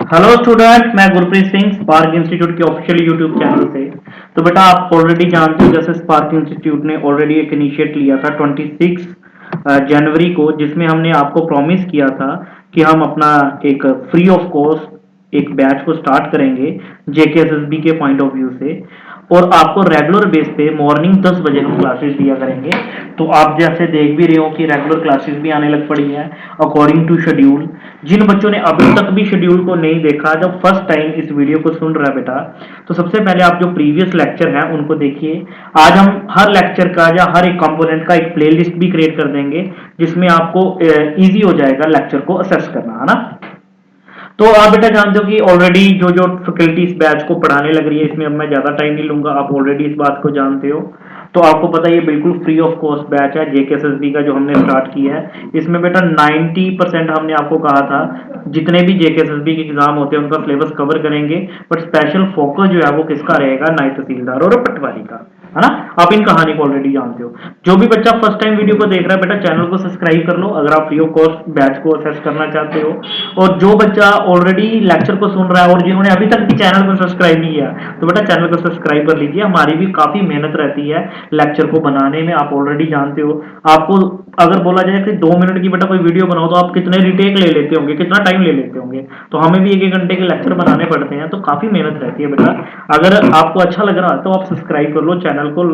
Hello student, मैं Gurpreet Singh spark institute के official YouTube channel से। तो बेटा आप ऑलरेडी जानते हो, जैसे स्पार्क इंस्टीट्यूट ने ऑलरेडी एक इनिशिएट लिया था 26 जनवरी को, जिसमें हमने आपको प्रॉमिस किया था कि हम अपना एक फ्री ऑफ कॉस्ट एक बैच को स्टार्ट करेंगे जेकेएसएसबी के पॉइंट ऑफ व्यू से। और आपको रेगुलर बेस पे मॉर्निंग 10 बजे हम क्लासेस दिया करेंगे। तो आप जैसे देख भी रहे हो कि रेगुलर क्लासेस भी आने लग पड़ी हैं अकॉर्डिंग टू शेड्यूल। जिन बच्चों ने अभी तक भी शेड्यूल को नहीं देखा, जब फर्स्ट टाइम इस वीडियो को सुन रहा है बेटा, तो सबसे पहले आप जो प्रीवियस लेक्चर है उनको देखिए। आज हम हर लेक्चर का या हर एक कंपोनेंट का एक प्लेलिस्ट भी क्रिएट कर देंगे, जिसमें आपको इजी हो जाएगा लेक्चर को असेस करना, है ना। तो आप बेटा जानते हो कि ऑलरेडी जो जो फैकल्टी इस बैच को पढ़ाने लग रही है, इसमें अब मैं ज्यादा टाइम नहीं लूंगा, आप ऑलरेडी इस बात को जानते हो। तो आपको पता है ये बिल्कुल फ्री ऑफ कॉस्ट बैच है जेकेएसएसबी का, जो हमने स्टार्ट किया है। इसमें बेटा 90% हमने आपको कहा था जितने भी जेकेएसएसबी के एग्जाम होते हैं उनका सिलेबस कवर करेंगे। बट स्पेशल फोकस जो है वो किसका रहेगा, नायब तहसीलदार और पटवारी का, है ना। आप इन कहानी को ऑलरेडी जानते हो। जो भी बच्चा फर्स्ट टाइम वीडियो को देख रहा है बेटा, चैनल को सब्सक्राइब कर लो अगर आप फ्री ऑफ कॉस्ट बैच को असेस करना चाहते हो। और जो बच्चा ऑलरेडी लेक्चर को सुन रहा है और जिन्होंने अभी तक भी चैनल को सब्सक्राइब नहीं किया, तो बेटा चैनल को सब्सक्राइब कर लीजिए। हमारी भी काफी मेहनत रहती है लेक्चर को बनाने में, आप ऑलरेडी जानते हो। आपको अगर बोला जाए कि 2 मिनट की बेटा कोई वीडियो बनाओ, तो आप कितने रिटेक ले लेते होंगे, कितना टाइम ले लेते होंगे। तो हमें भी 1-1 घंटे के लेक्चर बनाने पड़ते हैं, तो काफी मेहनत रहती है बेटा। अगर आपको अच्छा लग रहा है तो आप सब्सक्राइब कर लो, चैनल को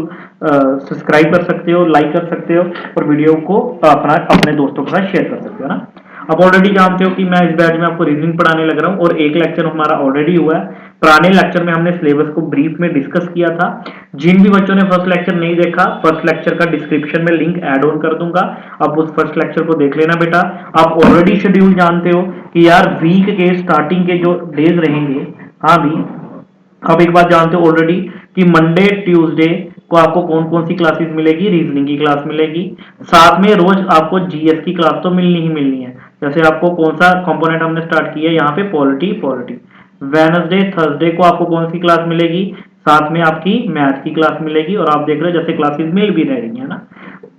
सब्सक्राइब कर सकते हो, लाइक कर सकते हो, और वीडियो को अपने दोस्तों के साथ शेयर कर सकते हो ना। आप ऑलरेडी जानते हो कि मैं इस बैच में आपको रीजनिंग पढ़ाने लग रहा हूँ, और एक लेक्चर हमारा ऑलरेडी हुआ है। पुराने लेक्चर में हमने सिलेबस को ब्रीफ में डिस्कस किया था। जिन भी बच्चों ने फर्स्ट लेक्चर नहीं देखा, फर्स्ट लेक्चर का डिस्क्रिप्शन में लिंक ऐड ऑन कर दूंगा, आप उस फर्स्ट लेक्चर को देख लेना बेटा। आप ऑलरेडी शेड्यूल जानते हो कि यार वीक के स्टार्टिंग के जो डेज रहेंगे, हाँ भी अब एक बात जानते हो ऑलरेडी कि मंडे ट्यूसडे को आपको कौन कौन सी क्लासेस मिलेगी, रीजनिंग की क्लास मिलेगी। साथ में रोज आपको जीएस की क्लास तो मिलनी ही मिलनी है। जैसे आपको कौन सा कंपोनेंट हमने स्टार्ट किया है यहाँ पे, पॉलिटी पॉलिटी। वेनसडे थर्सडे को आपको कौन सी क्लास मिलेगी, साथ में आपकी मैथ की क्लास मिलेगी। और आप देख रहे हो जैसे क्लासेस मिल भी रही है ना,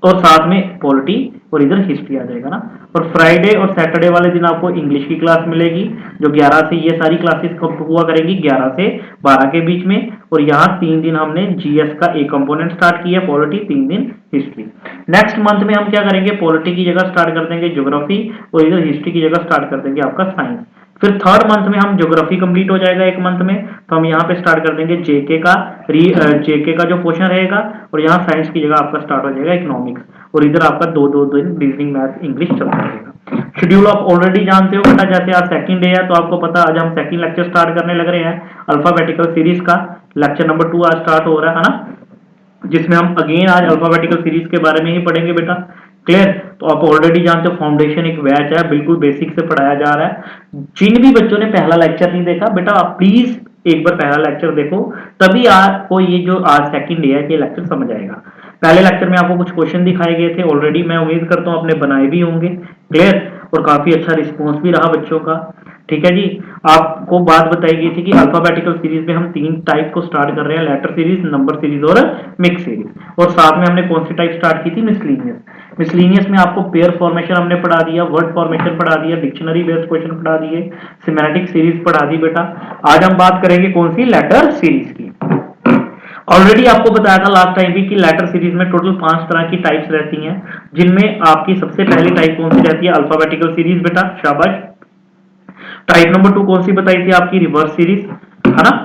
और साथ में पॉलिटी और इधर हिस्ट्री आ जाएगा ना। और फ्राइडे और सैटरडे वाले दिन आपको इंग्लिश की क्लास मिलेगी, जो 11 से, ये सारी क्लासेस कब हुआ करेंगी, 11 से 12 के बीच में। और यहाँ 3 दिन हमने जीएस का एक कंपोनेंट स्टार्ट किया, पॉलिटी, 3 दिन हिस्ट्री। नेक्स्ट मंथ में हम क्या करेंगे, पॉलिटी की जगह स्टार्ट कर देंगे ज्योग्राफी, और इधर हिस्ट्री की जगह स्टार्ट कर देंगे आपका साइंस। फिर थर्ड मंथ में हम ज्योग्राफी कंप्लीट हो जाएगा एक मंथ में, तो हम यहाँ पे स्टार्ट कर देंगे जेके का जो पोर्शन रहेगा। और यहाँ साइंस की जगह आपका स्टार्ट हो जाएगा इकोनॉमिक्स, और इधर आपका 2-2 दिन रीजनिंग मैथ इंग्लिश चलता रहेगा। शेड्यूल आप ऑलरेडी जानते हो बेटा। जैसे आज सेकंड डे है, तो आपको पता आज हम सेकंड लेक्चर स्टार्ट करने लग रहे हैं अल्फाबेटिकल सीरीज का। लेक्चर नंबर 2 आज स्टार्ट हो रहा है ना, जिसमें हम अगेन आज अल्फाबेटिकल सीरीज के बारे में ही पढ़ेंगे बेटा। क्लियर। तो आप ऑलरेडी जानते हो फाउंडेशन एक बैच है, बिल्कुल बेसिक से पढ़ाया जा रहा है। जिन भी बच्चों ने पहला लेक्चर नहीं देखा बेटा, आप प्लीज एक बार पहला लेक्चर देखो, तभी आपको ये जो आज सेकंड डे है ये लेक्चर समझ आएगा। पहले लेक्चर में आपको कुछ क्वेश्चन दिखाए गए थे ऑलरेडी, मैं उम्मीद करता हूँ आपने बनाए भी होंगे। क्लियर। और काफी अच्छा रिस्पॉन्स भी रहा बच्चों का। ठीक है जी। आपको बात बताई गई थी कि अल्फाबेटिकल सीरीज में हम 3 टाइप को स्टार्ट कर रहे हैं, लेटर सीरीज, नंबर सीरीज और मिक्स सीरीज। और साथ में हमने कौन सी टाइप स्टार्ट की थी, मिसलीनियस। मिसलीनियस में आपको पेयर फॉर्मेशन हमने पढ़ा दिया, वर्ड फॉर्मेशन पढ़ा दिया, डिक्शनरी बेस्ड क्वेश्चन पढ़ा दिए, सिमेटिक सीरीज पढ़ा दी बेटा। आज हम बात करेंगे कौन सी, लेटर सीरीज की। ऑलरेडी आपको बताया था लास्ट टाइम भी कि लेटर सीरीज में टोटल 5 तरह की टाइप्स रहती हैं, जिनमें आपकी सबसे पहली टाइप कौन सी रहती है, अल्फाबेटिकल सीरीज बेटा, शाबाश। टाइप नंबर 2 कौन सी बताई थी आपकी, रिवर्स सीरीज, है ना।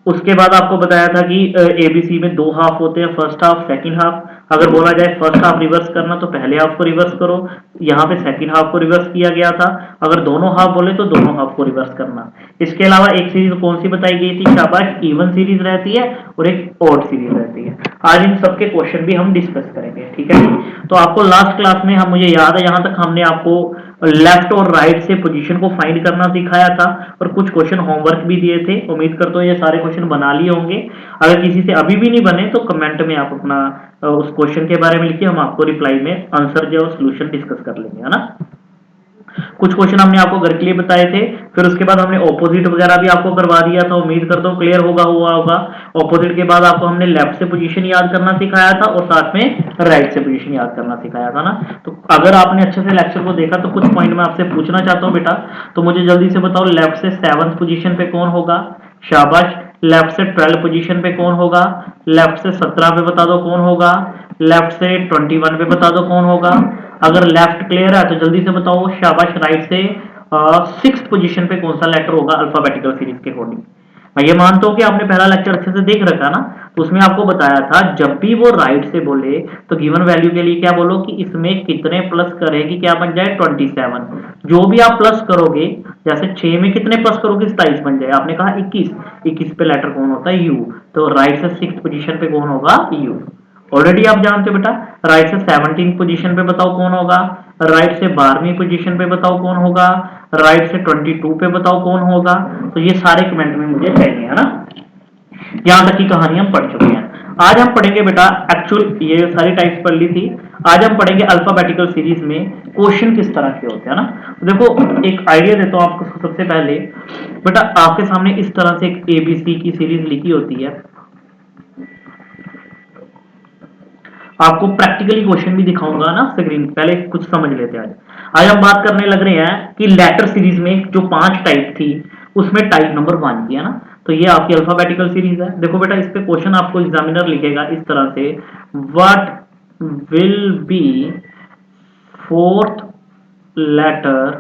उसके बाद आपको बताया था कि एबीसी में 2 हाफ होते हैं, फर्स्ट हाफ सेकंड हाफ। अगर बोला जाए फर्स्ट हाफ रिवर्स करना, तो पहले हाफ को रिवर्स करो। यहाँ पे सेकंड हाफ को रिवर्स किया गया था। अगर दोनों हाफ बोले तो दोनों हाफ को रिवर्स करना। इसके अलावा एक सीरीज कौन सी बताई गई थी, शाबाश, इवन सीरीज रहती है, और एक ऑड सीरीज रहती है। आज इन सबके क्वेश्चन भी हम डिस्कस करेंगे, ठीक है जी। तो आपको लास्ट क्लास में हम, मुझे याद है यहाँ तक हमने आपको लेफ्ट और राइट से पोजीशन को फाइंड करना सिखाया था, और कुछ क्वेश्चन होमवर्क भी दिए थे। उम्मीद करता हूँ ये सारे क्वेश्चन बना लिए होंगे। अगर किसी से अभी भी नहीं बने तो कमेंट में आप अपना उस क्वेश्चन के बारे में लिखिए, हम आपको रिप्लाई में आंसर जो सोल्यूशन डिस्कस कर लेंगे, है ना। कुछ क्वेश्चन हमने आपको घर के लिए बताए थे, फिर उसके बाद हमने ऑपोजिट वगैरह भी आपको करवा दिया था। उम्मीद करता हूँ क्लियर हुआ होगा। ऑपोजिट के बाद आपको हमने लेफ्ट से पोजीशन याद करना सिखाया था और साथ में राइट से पोजीशन याद करना सिखाया था ना। तो अगर आपने अच्छे से लेक्चर को देखा तो कुछ पॉइंट मैं आपसे पूछना चाहता हूँ बेटा, तो मुझे जल्दी से बताओ, लेफ्ट से 7th पोजीशन पे कौन होगा? शाबाश। लेफ्ट से 12 पोजीशन पे कौन होगा? लेफ्ट से 17 पे बता दो कौन होगा? लेफ्ट से 21 पे बता दो कौन होगा? अगर लेफ्ट क्लियर है तो जल्दी से बताओ। शाबाश। राइट से 6th पोजीशन पे कौन सा लेटर होगा अल्फाबेटिकल सीरीज के अकॉर्डिंग? मैं ये मानता हूं कि आपने पहला लेक्चर अच्छे से देख रखा ना, तो उसमें आपको बताया था जब भी वो राइट से बोले तो गिवन वैल्यू के लिए क्या बोलो कि इसमें कितने प्लस करें कि क्या बन जाए 27। जो भी आप प्लस करोगे, जैसे 6 में कितने प्लस करोगे 27 बन जाए। आपने कहा 21, 21 पे लेटर कौन होता है? यू। तो राइट से 6th पोजीशन पे कौन होगा? यू। ऑलरेडी आप जानते हो बेटा। राइट से 17 पोजीशन पे बताओ कौन होगा? राइट से 12वीं पोजीशन पे बताओ कौन होगा? राइट से 22 पे बताओ कौन होगा? तो ये सारे कमेंट में मुझे चाहिए, है ना। यहां तक की कहानी हम पढ़ चुके हैं। आज हम पढ़ेंगे बेटा, एक्चुअल ये सारी टाइप्स पढ़ ली थी। आज हम पढ़ेंगे अल्फाबेटिकल सीरीज में क्वेश्चन किस तरह के होते हैं ना। देखो एक आइडिया देता हूं आपको। सबसे पहले बेटा आपके सामने इस तरह से एक एबीसी की सीरीज लिखी होती है। आपको प्रैक्टिकली क्वेश्चन भी दिखाऊंगा ना स्क्रीन, पहले कुछ समझ लेते हैं। आज हम बात करने लग रहे हैं कि लेटर सीरीज में जो 5 टाइप थी उसमें टाइप नंबर 1 की है ना। तो ये आपकी अल्फाबेटिकल सीरीज है। देखो बेटा इस पे क्वेश्चन आपको एग्जामिनर लिखेगा इस तरह से, what will be 4th letter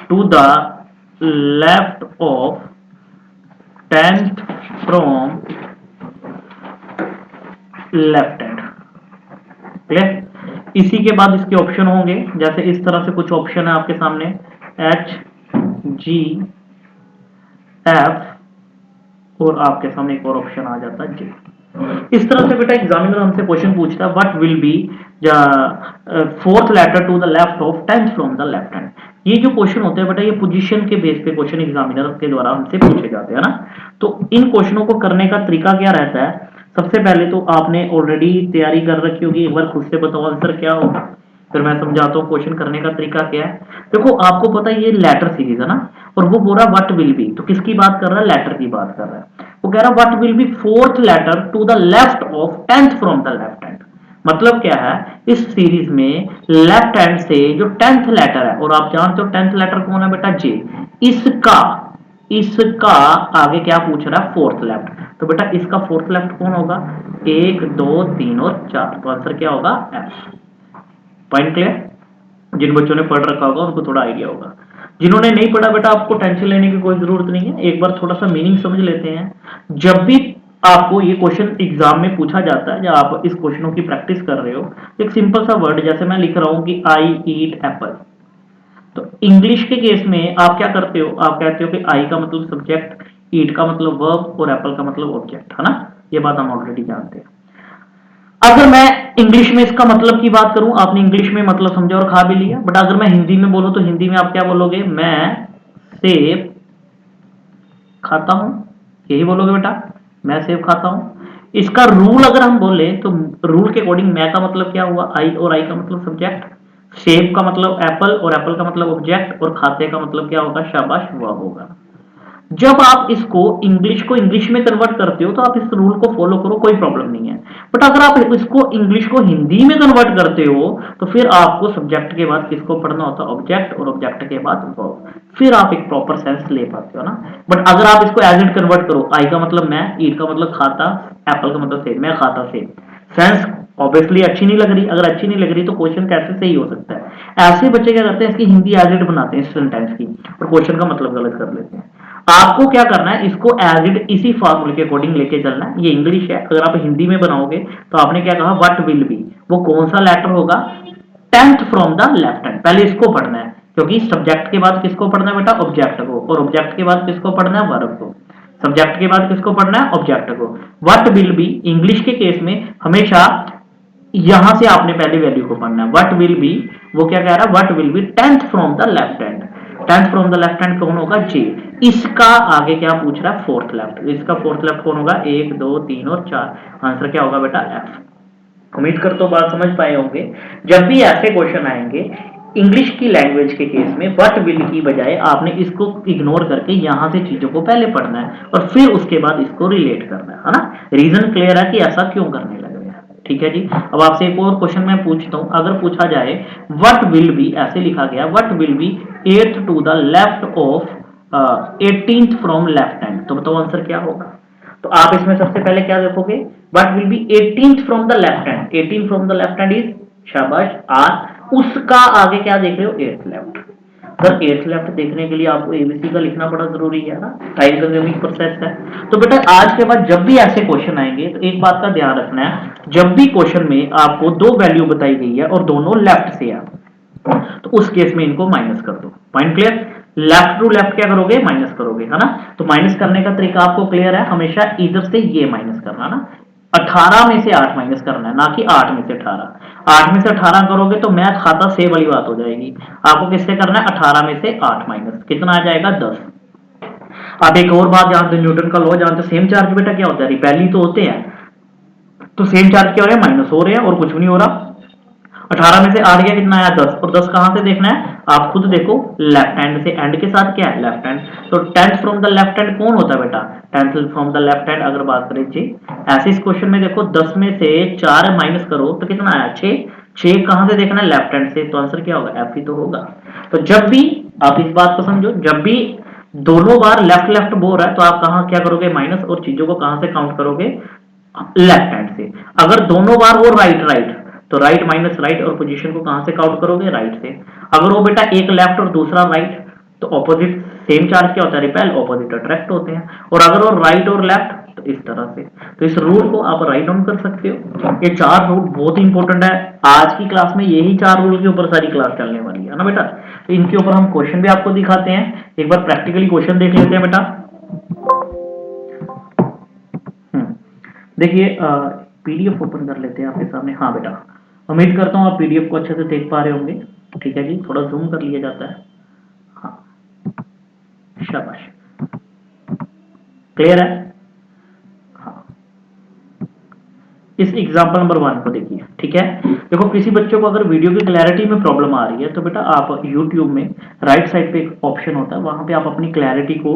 to the left of 10th from left hand. Clear. इसी के बाद इसके ऑप्शन होंगे, जैसे इस तरह से कुछ ऑप्शन है आपके सामने, एच, जी, एफ और आपके सामने एक और ऑप्शन आ जाता है जे। इस तरह से बेटा एग्जामिनर हमसे क्वेश्चन पूछता है what will be 4th letter to the left of 10th from the left hand. ये जो क्वेश्चन होते हैं बेटा ये पोजीशन के बेस पे क्वेश्चन एग्जामिनर के द्वारा हमसे पूछे जाते हैं ना। तो इन क्वेश्चनों को करने का तरीका क्या रहता है? सबसे पहले तो आपने ऑलरेडी तैयारी कर रखी होगी, एक बार खुद से बताओ आंसर क्या होगा, फिर मैं समझाता हूँ क्वेश्चन करने का तरीका क्या है। देखो आपको पता है ये लेटर सीरीज है ना, और वो बोल रहा व्हाट विल बी, तो किसकी बात कर रहा है? लेटर की बात कर रहा है। वो कह रहा है what will be 4th letter to the left of 10th from the left hand. मतलब क्या है, इस सीरीज में लेफ्ट हैंड से जो 10th लेटर है, और आप जानते हो 10th लेटर कौन है बेटा? जे। इसका इसका आगे क्या पूछ रहा है? 4th left. तो बेटा इसका 4th लेफ्ट कौन होगा? 1 2 3 और 4। तो आंसर क्या होगा? एफ। Point clear. जिन बच्चों ने पढ़ रखा होगा उनको थोड़ा आइडिया होगा। जिन्होंने नहीं पढ़ा बेटा आपको टेंशन लेने की कोई जरूरत नहीं है, एक बार थोड़ा सा मीनिंग समझ लेते हैं। जब भी आपको ये क्वेश्चन एग्जाम में पूछा जाता है या आप इस क्वेश्चनों की प्रैक्टिस कर रहे हो, एक सिंपल सा वर्ड जैसे मैं लिख रहा हूं कि आई ईट एप्पल, तो इंग्लिश के केस में आप क्या करते हो? आप कहते हो कि आई का मतलब सब्जेक्ट, ईट का मतलब वर्ब और एप्पल का मतलब ऑब्जेक्ट, है ना। ये बात हम ऑलरेडी जानते हैं। अगर मैं इंग्लिश में इसका मतलब की बात करूं, आपने इंग्लिश में मतलब समझा और खा भी लिया, बट अगर मैं हिंदी में बोलूं तो हिंदी में आप क्या बोलोगे? मैं सेब खाता हूं, यही बोलोगे बेटा, मैं सेब खाता हूं। इसका रूल अगर हम बोले तो रूल के अकॉर्डिंग मैं का मतलब क्या हुआ? आई, और आई का मतलब सब्जेक्ट, सेब का मतलब एप्पल और एप्पल का मतलब ऑब्जेक्ट, और खाते का मतलब क्या होगा? शाबाश, वह होगा। जब आप इसको इंग्लिश को इंग्लिश में कन्वर्ट करते हो तो आप इस रूल को फॉलो करो, कोई प्रॉब्लम नहीं है। बट अगर आप इसको इंग्लिश को हिंदी में कन्वर्ट करते हो तो फिर आपको सब्जेक्ट के बाद किसको पढ़ना होता है? ऑब्जेक्ट, और ऑब्जेक्ट के बाद वर्ब, फिर आप एक प्रॉपर सेंस ले पाते हो ना। बट अगर आप इसको एज इट कन्वर्ट करो, आई का मतलब मैं, ईट का मतलब खाता, एप्पल का मतलब सेब, मैं खाता सेब, सेंस ऑब्वियसली अच्छी नहीं लग रही। अगर अच्छी नहीं लग रही तो क्वेश्चन कैसे सही हो सकता है? ऐसे बच्चे क्या करते हैं, इसकी हिंदी एज इट बनाते हैं सेंटेंस की, और क्वेश्चन का मतलब गलत कर लेते हैं। आपको क्या करना है, इसको एज इट इसी फॉर्मूले के अकॉर्डिंग लेके चलना है। ये इंग्लिश है, अगर आप हिंदी में बनाओगे तो आपने क्या कहा? व्हाट विल बी, वो कौन सा लेटर होगा? 10th from the left hand. पहले इसको पढ़ना है, क्योंकि सब्जेक्ट के बाद किसको पढ़ना है बेटा? ऑब्जेक्ट को, और ऑब्जेक्ट के बाद किसको पढ़ना है? वर्ब को। सब्जेक्ट के बाद किसको पढ़ना है? ऑब्जेक्ट को। व्हाट विल बी इंग्लिश के केस में हमेशा यहां से आपने पहले वैल्यू को पढ़ना है। व्हाट विल बी, वो क्या कह रहा है? What will be 10th from the left hand. 10th from the left hand कौन होगा? जे। इसका आगे क्या पूछ रहा है? 4th left. इसका 4th लेफ्ट कौन होगा? 1 2 3 और 4। आंसर क्या होगा बेटा? एफ। उम्मीद करता हूं बात समझ पाए होंगे। जब भी ऐसे क्वेश्चन आएंगे इंग्लिश की लैंग्वेज के केस में व्हाट विल की बजाय आपने इसको इग्नोर करके यहां से चीजों को पहले पढ़ना है और फिर उसके बाद इसको रिलेट करना है ना। रीजन क्लियर है कि ऐसा क्यों करने लगे हैं, ठीक है जी। अब आपसे एक और क्वेश्चन मैं पूछता हूं, अगर पूछा जाए व्हाट विल बी, ऐसे लिखा गया what will be 8th to the left of 18th from left hand, तो बताओ आंसर क्या होगा। तो आप इसमें सबसे पहले क्या देखोगे, what will B 18th from the left hand, 18 from the left hand is, शाबाश, आर, उसका आगे क्या देख रहे हो, 8th left. Sir 8th left देखने के लिए आपको एबीसी का लिखना बड़ा जरूरी है ना, टाइम कंज्यूमिंग प्रोसेस है। तो बेटा आज के बाद जब भी ऐसे क्वेश्चन आएंगे तो एक बात का ध्यान रखना है, जब भी क्वेश्चन में आपको दो वैल्यू बताई गई है और दोनों लेफ्ट से है, तो उस केस में इनको माइनस कर दो। Point clear, left to left क्या करोगे, माइनस करोगे, है ना। तो माइनस करने का तरीका आपको क्लियर है, हमेशा इधर से ये माइनस करना ना, 18 में से 8 माइनस करना है, ना कि 8 में से 18। 8 में से 18 करोगे तो मैथ खाता से वाली बात हो जाएगी। आपको किससे करना है, 18 में से 8 माइनस, कितना आ जाएगा, 10। आप एक और बात जानते हो, न्यूटन का लॉ जानते हो, सेम चार्ज बेटा क्या होता है, रिपेल तो होते हैं। तो सेम चार्ज क्या हो रहे हैं, माइनस हो रहे हैं और कुछ भी नहीं हो रहा। 18 में से 8 गया, कितना आया, 10। और 10 कहां से देखना है, आप खुद देखो, लेफ्ट हैंड से, एंड के साथ क्या है, लेफ्ट हैंड। तो 10th from the left hand कौन होता है बेटा, 10th from the left hand. अगर बात करें जी, ऐसे इस क्वेश्चन में देखो 10 में से 4 माइनस करो तो कितना आया, 6। 6 कहां से देखना है, लेफ्ट हैंड से, तो आंसर क्या होगा, एफ ही तो होगा। तो जब भी आप इस बात को समझो, जब भी दोनों बार लेफ्ट लेफ्ट बोल रहा है तो आप कहां क्या करोगे, माइनस, और चीजों को कहां से काउंट करोगे, लेफ्ट हैंड से। अगर दोनों बार वो राइट राइट, तो राइट माइनस राइट, और पोजीशन को कहां से काउंट करोगे, राइट से। अगर वो बेटा एक लेफ्ट और दूसरा राइट, तो ऑपोजिट, सेम चार्ज क्या होता है, रिपेल, ऑपोजिट अट्रैक्ट होते हैं। और अगर वो राइट और लेफ्ट, तो इस तरह से। तो इस रूल को आप राइट डाउन कर सकते हो। ये 4 रूल बहुत इंपॉर्टेंट है, आज की क्लास में यही 4 रूल के ऊपर सारी क्लास चलने वाली है ना बेटा। तो इनके ऊपर हम क्वेश्चन भी आपको दिखाते हैं, एक बार प्रैक्टिकली क्वेश्चन देख लेते हैं बेटा। देखिए पीडीएफ ओपन कर लेते हैं आपके सामने। हाँ बेटा, उम्मीद करता हूँ आप पीडीएफ को अच्छे से देख पा रहे होंगे, ठीक है जी, थोड़ा जूम कर लिया जाता है। हाँ, शाबाश, क्लियर है। हाँ, इस एग्जांपल नंबर 1 को देखिए, ठीक है। देखो किसी बच्चों को अगर वीडियो की क्लैरिटी में प्रॉब्लम आ रही है तो बेटा आप YouTube में राइट साइड पे एक ऑप्शन होता है, वहां पे आप अपनी क्लैरिटी को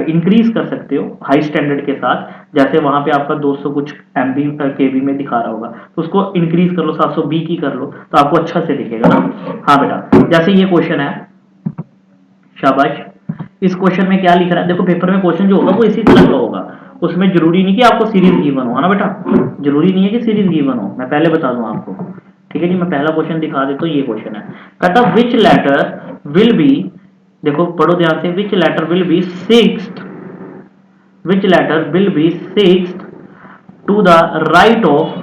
इंक्रीज कर सकते हो हाई स्टैंडर्ड के साथ। जैसे वहां पे आपका 200 कुछ MB KB में दिखा रहा होगा, तो उसको इंक्रीज कर लो, 720 की कर लो, तो आपको अच्छा से दिखेगा ना। हाँ बेटा, जैसे ये क्वेश्चन है, शाबाश। इस क्वेश्चन में क्या लिख रहा है, देखो पेपर में क्वेश्चन जो होगा वो इसी तरह का होगा, उसमें जरूरी नहीं कि आपको सीरीज गिवन हो, है ना बेटा, जरूरी नहीं है कि सीरीज गिवन हो, मैं पहले बता दूं आपको, ठीक है जी। मैं पहला क्वेश्चन दिखा देता हूं, ये क्वेश्चन है, कहता विच लेटर विल बी, देखो पढ़ो ध्यान से, which letter will be sixth, which letter will be sixth to the right of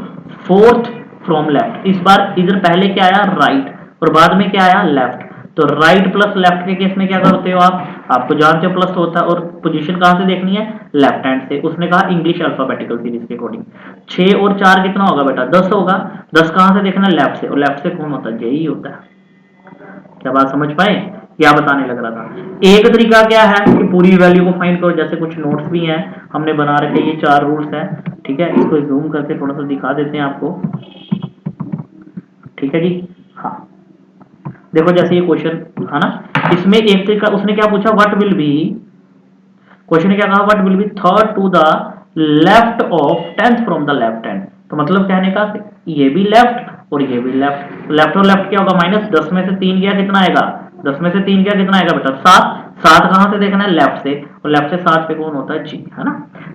fourth from left. इस बार इधर पहले क्या आया, राइट, और बाद में क्या आया, लेफ्ट। तो राइट प्लस लेफ्ट के केस में क्या करते हो आपको जानते हो प्लस होता है, और पोजीशन कहां से देखनी है, लेफ्ट हैंड से। उसने कहा इंग्लिश अल्फाबेटिकल सीरीज के अकॉर्डिंग। 6 और 4 कितना होगा बेटा, 10 होगा। 10 कहां से देखना है, लेफ्ट से, और लेफ्ट से कौन होता है, जेई होता है। क्या बात समझ पाए, क्या बताने लग रहा था। एक तरीका क्या है कि पूरी वैल्यू को फाइंड करो, जैसे कुछ नोट्स भी हैं हमने बना रखे, ये 4 रूल्स हैं, ठीक है। इसको जूम करके थोड़ा सा दिखा देते हैं आपको, ठीक है जी। हाँ, देखो जैसे ये क्वेश्चन है ना, इसमें एक तरीका उसने क्या पूछा, व्हाट विल बी, क्वेश्चन ने क्या कहा, what will be third to the left of 10th from the left hand. तो मतलब कहने का ये भी लेफ्ट और ये भी लेफ्ट, लेफ्ट और लेफ्ट क्या होगा, माइनस। 10 में से 3 गया, कितना आएगा, 10 में से 3 गया, कितना आएगा बेटा, 7। 7 कहां से देखना है, लेफ्ट से, और लेफ्ट से 7 पे कौन होता है, जी, है ना।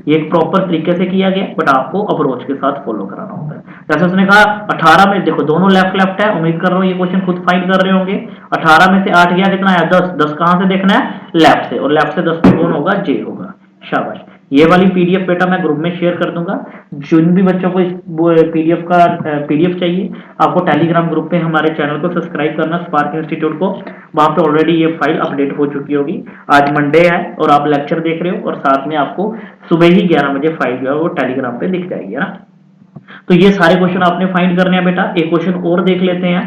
ये एक प्रॉपर तरीके से किया गया, बट आपको अप्रोच के साथ फॉलो कराना होता है। जैसे उसने कहा 18 में, देखो दोनों लेफ्ट लेफ्ट है, उम्मीद कर रहा हूँ ये क्वेश्चन खुद फाइंड कर रहे होंगे। 18 में से 8 गया, कितना आया, 10। 10 कहां से देखना है, लेफ्ट से, और लेफ्ट से 10 पे कौन होगा, जे होगा, शाबाश। ये वाली पीडीएफ बेटा मैं ग्रुप में शेयर कर दूंगा, जिन भी बच्चों को इस पीडीएफ का पीडीएफ चाहिए, आपको टेलीग्राम ग्रुप पे हमारे चैनल को सब्सक्राइब करना, स्पार्क इंस्टीट्यूट को, वहां पे ऑलरेडी ये फाइल अपडेट हो चुकी होगी। आज मंडे है और आप लेक्चर देख रहे हो, और साथ में आपको सुबह ही 11 बजे फाइल जो है वो टेलीग्राम पे दिख जाएगी, है ना। तो ये सारे क्वेश्चन आपने फाइंड करने हैं बेटा। एक क्वेश्चन और देख लेते हैं,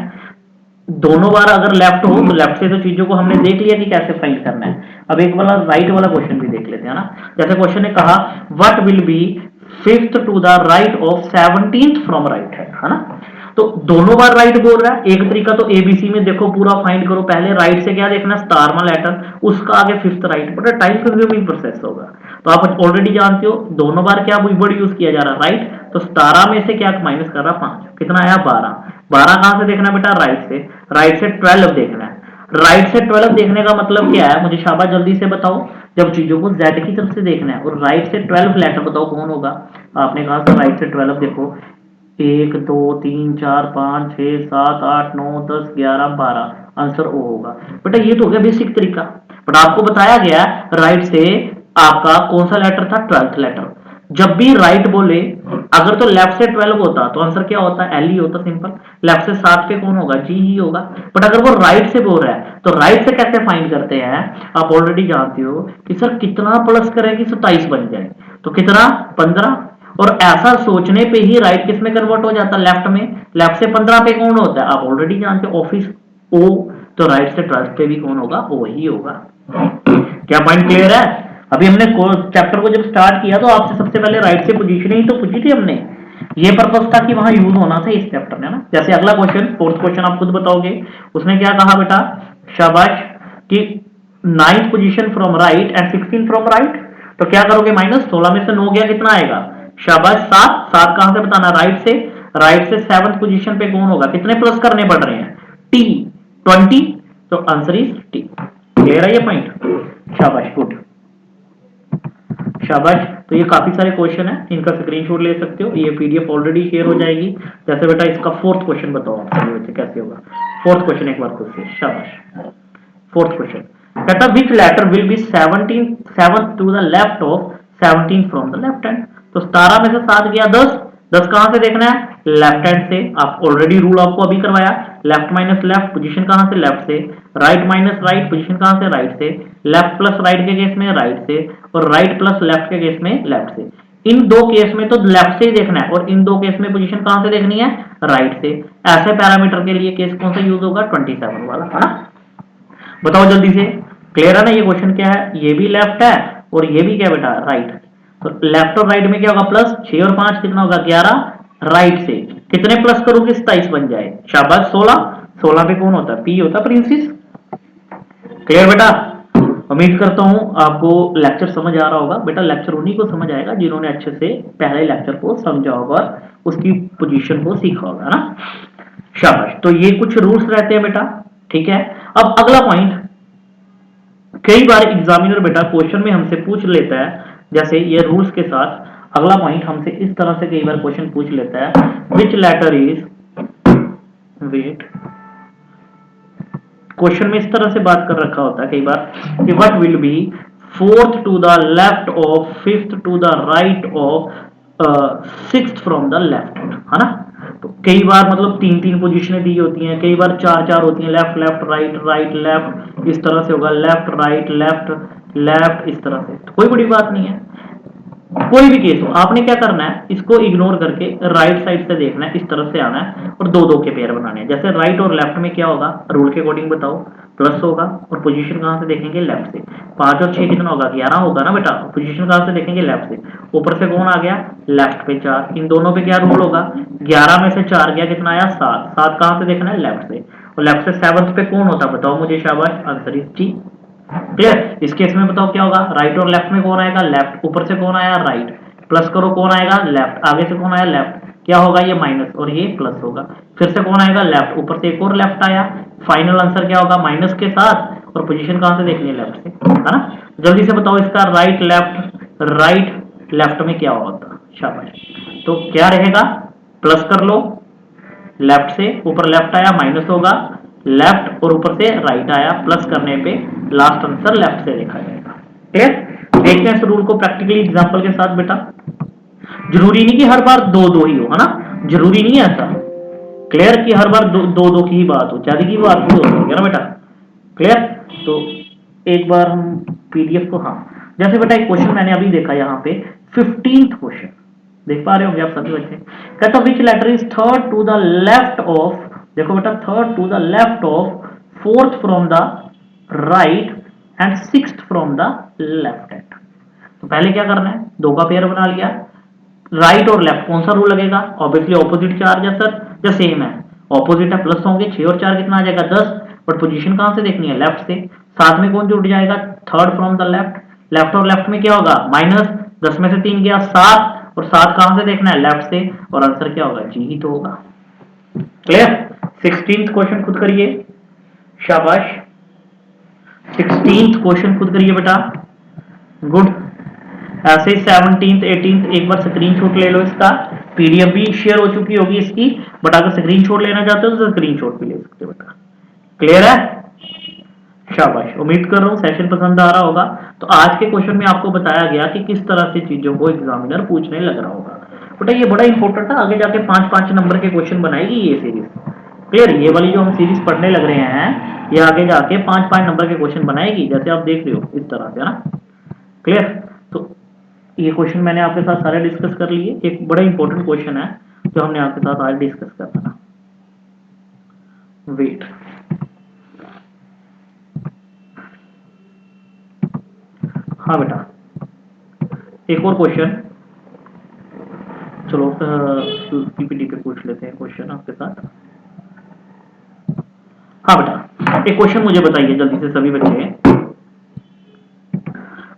दोनों बार अगर लेफ्ट हो तो लेफ्ट से तो चीजों को हमने देख लिया कि कैसे फाइंड करना है। अब एक वाला राइट वाला क्वेश्चन भी देख लेते हैं ना। जैसे क्वेश्चन ने कहा what will be fifth to the right of 17th from right hand, है ना। तो दोनों बार राइट बोल रहा है। एक तरीका तो एबीसी में देखो पूरा फाइंड करो, पहले राइट से क्या देखना, स्टार में लेटर, उसका आगे फिफ्थ राइट, बड़ा टाइम कंज्यूमिंग प्रोसेस होगा। तो आप ऑलरेडी जानते हो दोनों बार क्या वर्ड यूज किया जा रहा है, राइट। तो 17 में से क्या माइनस कर रहा, 5, कितना आया 12। 12 कहां से देखना बेटा, राइट से। राइट से 12 देखना है। राइट से 12 देखने का मतलब क्या है, मुझे शाबाश जल्दी से बताओ। जब चीजों को z की तरफ से देखना है और राइट से 12 लेटर बताओ कौन होगा। आपने कहा था राइट से 12 देखो, 1 2 3 4 5 6 7 8 9 10 11 12, आंसर ओ होगा। बेटा ये तो हो गया बेसिक तरीका, बट आपको बताया गया राइट से आपका कौन सा लेटर था, 12th लेटर। जब भी राइट बोले, अगर तो लेफ्ट से 12 होता तो आंसर क्या होता, एल ही होता, सिंपल। लेफ्ट से 7 पे कौन होगा, जी ही होगा। बट अगर वो राइट से बोल रहा है तो राइट से कैसे फाइंड करते हैं, आप ऑलरेडी जानते हो कि सर कितना प्लस करें कि 27 बन जाए, तो कितना 15। और ऐसा सोचने पे ही राइट किस में कन्वर्ट हो जाता है, लेफ्ट में। लेफ्ट से 15 पे कौन होता है, आप ऑलरेडी जानते हो, ऑफिस ओ। तो राइट से 12 पे भी कौन होगा, ओ ही होगा। क्या पॉइंट क्लियर है। अभी हमने चैप्टर को जब स्टार्ट किया तो आपसे सबसे पहले राइट से पोजीशन ही तो पूछी थी हमने। ये पर्पस था कि वहां यूज होना था इस चैप्टर में ना। जैसे अगला क्वेश्चन, फोर्थ क्वेश्चन आप खुद बताओगे, उसने क्या कहा बेटा, शाबाश, कि 9th position from right and 16 from right. तो क्या करोगे, माइनस 16 में से 9 गया, कितना आएगा, शाबाश 7। 7 कहां से बताना, राइट से। राइट से 7th पोजीशन पे कौन होगा, कितने प्लस करने पड़ रहे हैं, टी 20। तो आंसर इज टी। क्लियर है ये पॉइंट, शाबाश, गुड, शाबाश। तो ये काफी सारे क्वेश्चन है, इनका स्क्रीनशॉट ले सकते हो, ये पीडीएफ ऑलरेडी शेयर हो जाएगी। जैसे बेटा इसका फोर्थ क्वेश्चन बताओ आप सभी बच्चे कैसे होगा। फोर्थ क्वेश्चन एक बार खुद से, शाबाश। फोर्थ क्वेश्चन कहता which letter will be 17 7 to the left of 17 from the left hand. तो 17 में से 7 गया 10। 10 कहां से देखना है, लेफ्ट हैंड से। आप ऑलरेडी रूल आपको अभी करवाया, लेफ्ट माइनस लेफ्ट, पोजीशन कहां से, लेफ्ट से। राइट माइनस राइट, पोजीशन कहां से, राइट से। लेफ्ट प्लस राइट के केस में राइट से, और राइट प्लस लेफ्ट के केस में लेफ्ट से। इन दो केस में तो लेफ्ट से ही देखना है, और इन दो केस में पोजीशन कहां से देखनी है, राइट से। ऐसे पैरामीटर के लिए केस कौन सा यूज होगा, 27 वाला, है ना। बताओ जल्दी से, क्लियर है ना। ये क्वेश्चन क्या है, ये भी लेफ्ट है और ये भी क्या बेटा, राइट। तो लेफ्ट और राइट में क्या होगा, प्लस 6 और 5 कितना होगा, 11। राइट से कितने प्लस करोगे, 27 बन जाए, शाबाश 16। 16 पे कौन होता है, पी होता, प्रिंसिस। क्लियर बेटा। उम्मीद करता हूं आपको लेक्चर समझ आ रहा होगा। बेटा लेक्चर उन्हीं को समझ आएगा जिन्होंने अच्छे से पहले लेक्चर को समझा होगा, उसकी पोजीशन को सीखा होगा ना, शाबाश। तो ये कुछ रूल्स रहते हैं बेटा, ठीक है। अब अगला पॉइंट, कई बार एग्जामिनर बेटा क्वेश्चन में हमसे पूछ लेता है, जैसे ये रूल्स के साथ अगला पॉइंट हमसे इस तरह से कई बार क्वेश्चन पूछ लेता है, विच लेटर इज, वेट, क्वेश्चन में इस तरह से बात कर रखा होता है कई बार कि what will be fourth to the left of, fifth to the right of, sixth from the left, है ना। तो कई बार मतलब 3-3 पोजीशनें दी होती हैं, कई बार 4-4 होती हैं, left left right right left, इस तरह से होगा, लेफ्ट राइट लेफ्ट लेफ्ट, इस तरह से। तो कोई बड़ी बात नहीं है, कोई भी केस हो, आपने क्या करना है, इसको इग्नोर करके राइट साइड से देखना है, इस तरफ से आना है और दो दो के पेयर बनाने हैं। जैसे राइट और लेफ्ट में क्या होगा, रूल के अकॉर्डिंग बताओ, प्लस होगा, और पोजीशन कहां से देखेंगे, लेफ्ट से। 5 और 6 कितना होगा, 11 होगा ना बेटा। पोजीशन कहां से देखेंगे, लेफ्ट से। ऊपर से कौन आ गया, लेफ्ट पे 4, इन दोनों पे क्या रूल होगा, 11 में से 4 गया, कितना आया 7। 7 कहां से देखना है, लेफ्ट से। और लेफ्ट से 7 पे कौन होता बताओ मुझे, शाबाश, आंसर इज टी। क्लियर। इस केस में बताओ क्या होगा, राइट और लेफ्ट में कौन आएगा, लेफ्ट, ऊपर से कौन आया, राइट, प्लस करो कौन आएगा, लेफ्ट, आगे से कौन आया, लेफ्ट, क्या होगा ये माइनस और ये प्लस होगा, फिर से कौन आएगा, लेफ्ट, ऊपर से एक और लेफ्ट आया, फाइनल आंसर क्या होगा, माइनस के साथ, और पोजीशन कहां से देखनी है, लेफ्ट से, है ना। जल्दी से बताओ इसका राइट लेफ्ट, राइट लेफ्ट में क्या होता, शाबाश। तो क्या रहेगा, प्लस कर लो, लेफ्ट से ऊपर लेफ्ट आया, माइनस होगा, लेफ्ट और ऊपर से राइट आया, प्लस करने पे लास्ट आंसर लेफ्ट से देखा जाएगा। क्लियर। देखते हैं इस रूल को प्रैक्टिकली एग्जांपल के साथ बेटा। जरूरी नहीं कि हर बार दो दो ही हो, है ना, जरूरी नहीं है ऐसा। क्लियर कि हर बार दो दो, दो की ही बात हो, ज्यादा की बात भी हो सकती है ना बेटा। क्लियर। तो एक बार हम पीडीएफ को, हाँ, जैसे बेटा एक क्वेश्चन मैंने अभी देखा यहाँ पे, 15th क्वेश्चन देख पा रहे होंगे आप सभी बच्चे। कहता which letter is third to the left of, देखो बेटा, third to the left of fourth from the right and sixth from the left hand. तो पहले क्या करना है, दो का पेयर बना लिया, राइट और लेफ्ट कौन सा रूल लगेगा? ऑब्वियसली ऑपोजिट चार्ज है सर, या सेम है? ऑपोजिट है, प्लस होंगे, 6 और 4 कितना आ जाएगा 10, बट पोजीशन कहां से देखनी है? लेफ्ट से। साथ में कौन जुड़ जाएगा? Third from the left. Left और लेफ्ट में क्या होगा? माइनस, 10 में से 3 गया 7, और 7 कहां से देखना है? लेफ्ट से, और आंसर क्या होगा? जी ही तो होगा। क्लियर? 16th क्वेश्चन खुद करिए, शाबाश। 16th क्वेश्चन खुद करिए बेटा, गुड। ऐसे ही 17th 18th एक बार स्क्रीनशॉट ले लो इसका, पीडीएफ भी शेयर हो चुकी होगी इसकी, बट अगर स्क्रीनशॉट लेना चाहते हो तो स्क्रीनशॉट भी ले सकते हो बेटा। क्लियर है? शाबाश, उम्मीद कर रहा हूं सेशन पसंद आ रहा होगा। तो आज के क्वेश्चन में आपको बताया गया कि किस तरह से चीजों को एग्जामिनर पूछने लग रहा होगा। बेटा ये बड़ा इंपॉर्टेंट है, आगे जाके 5-5 नंबर के क्वेश्चन बनाएगी ये सीरीज। क्लियर? ये वाली जो हम सीरीज पढ़ने लग रहे हैं, ये आगे जाके 5-5 नंबर के क्वेश्चन बनाएगी, जैसे आप देख रहे हो इस तरह से, है ना? क्लियर? तो ये क्वेश्चन मैंने आपके साथ सारे डिस्कस कर लिए। एक बड़ा इंपॉर्टेंट क्वेश्चन है जो हमने आपके साथ आज डिस्कस करना है। वेट, हाँ बेटा, एक और क्वेश्चन, चलो पीपीटी पे पूछ लेते हैं क्वेश्चन आपके साथ। हाँ बेटा, एक क्वेश्चन मुझे बताइए जल्दी से सभी बच्चे।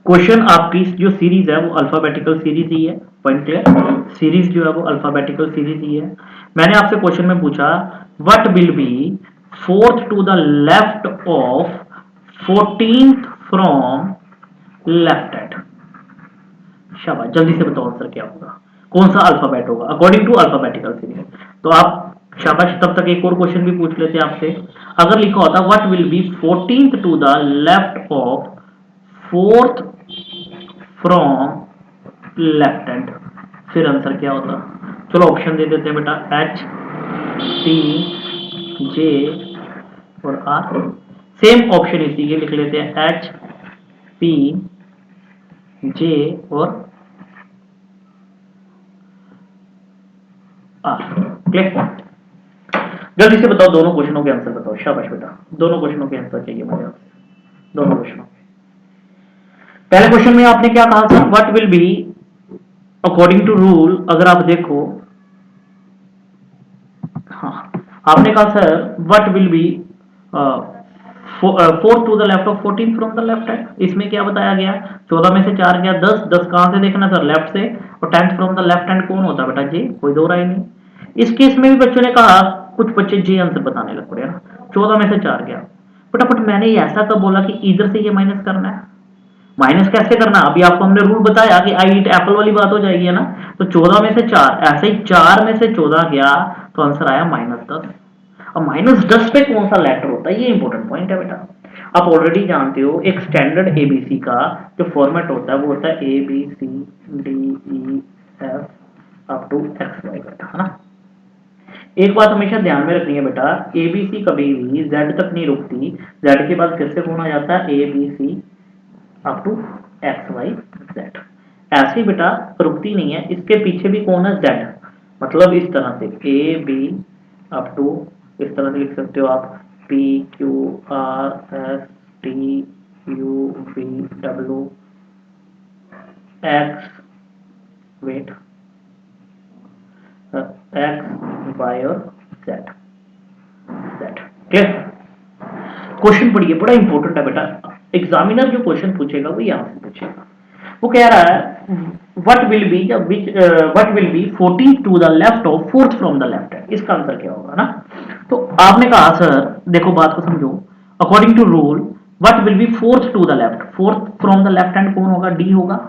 क्वेश्चन आपकी जो सीरीज है वो अल्फाबेटिकल सीरीज ही है, पॉइंट क्लियर? सीरीज जो है वो अल्फाबेटिकल सीरीज ही है। मैंने आपसे क्वेश्चन में पूछा what will be fourth to the left of 14th from left hand. शाबाश, जल्दी से बताओ आंसर क्या होगा, कौन सा अल्फाबेट होगा अकॉर्डिंग टू अल्फाबेटिकल सीरीज। तो आप शाबाश, तब तक एक और क्वेश्चन भी पूछ लेते हैं आपसे। अगर लिखा होता what will be 14th to the left of fourth from left hand, फिर आंसर क्या होता? चलो ऑप्शन दे देते हैं बेटा, एच, टी, जे और आर। सेम ऑप्शन इसी के लिख लेते हैं, एच, पी, जे और आर। क्लियर? जल्दी से बताओ, दोनों क्वेश्चनों के आंसर बताओ। शाबाश बेटा, दोनों क्वेश्चनों के आंसर चाहिए मुझे आपसे, दोनों क्वेश्चनों। पहले क्वेश्चन में आपने क्या कहा था? What will be according to rule, अगर आप देखो, हाँ, आपने कहा sir what will be fourth to the left of 14 from the left hand. इसमें क्या बताया गया? 14 में से 4 गया 10, 10 कहां से देखना सर? लेफ्ट से, और 10th from the left hand कौन होता है बेटा? जे, कोई दो राय नहीं। इस केस में भी बच्चों ने कहा, कुछ बच्चे जे आंसर बताने लग पड़े ना, 14 में से 4 गया। फटाफट मैंने ये ऐसा कब बोला कि इधर से ये माइनस करना है? माइनस कैसे करना? अभी आपको हमने रूल बताया कि आई ईट एप्पल वाली बात हो जाएगी, है ना? तो 14 में से 4, ऐसे ही 4 में से 14 गया तो आंसर आया -10। अब -10 पे कौन सा लेटर होता है, ये इंपॉर्टेंट पॉइंट है बेटा। आप ऑलरेडी जानते हो एक स्टैंडर्ड एबीसी का जो फॉर्मेट होता है वो होता है A B C D E F up to X Y बेटा, है ना? एक बात हमेशा ध्यान में रखनी है बेटा, एबीसी कभी भी जेड तक नहीं रुकती, जेड के बाद फिर से कौन आ जाता है? A B C up to X Y Z. ऐसी बेटा रुकती नहीं है, इसके पीछे भी कौन है? जेड। मतलब इस तरह से ए बी अप टू, इस तरह से लिख सकते हो आप, P Q R S T U V W X, wait, X Y और जेड, जेड। क्लियर? क्वेश्चन पढ़िए, बड़ा इंपॉर्टेंट है बेटा। एग्जामिनर जो क्वेश्चन पूछेगा वो यहां से पूछेगा। वो कह रहा है what will be what will be 14 to the left of fourth from the left hand, इसका आंसर क्या होगा ना? तो आपने कहा सर देखो बात को समझो, according to rule what will be fourth to the left, fourth from the left hand कौन होगा? डी होगा।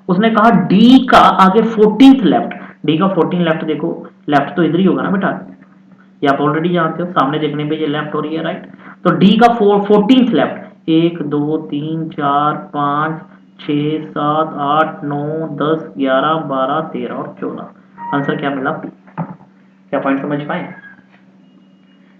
उसने कहा डी का आगे 14th लेफ्ट, डी का 14 लेफ्ट, देखो लेफ्ट तो इधर ही होगा ना बेटा, ये आप ऑलरेडी जानते हो, सामने देखने पे ये लेफ्ट हो रही है, राइट? तो डी का 14th लेफ्ट, 1 2 3 4 5 6 7 8 9 10 11 12 13 और 14, आंसर क्या मिला? पी। क्या पॉइंट समझ पाए?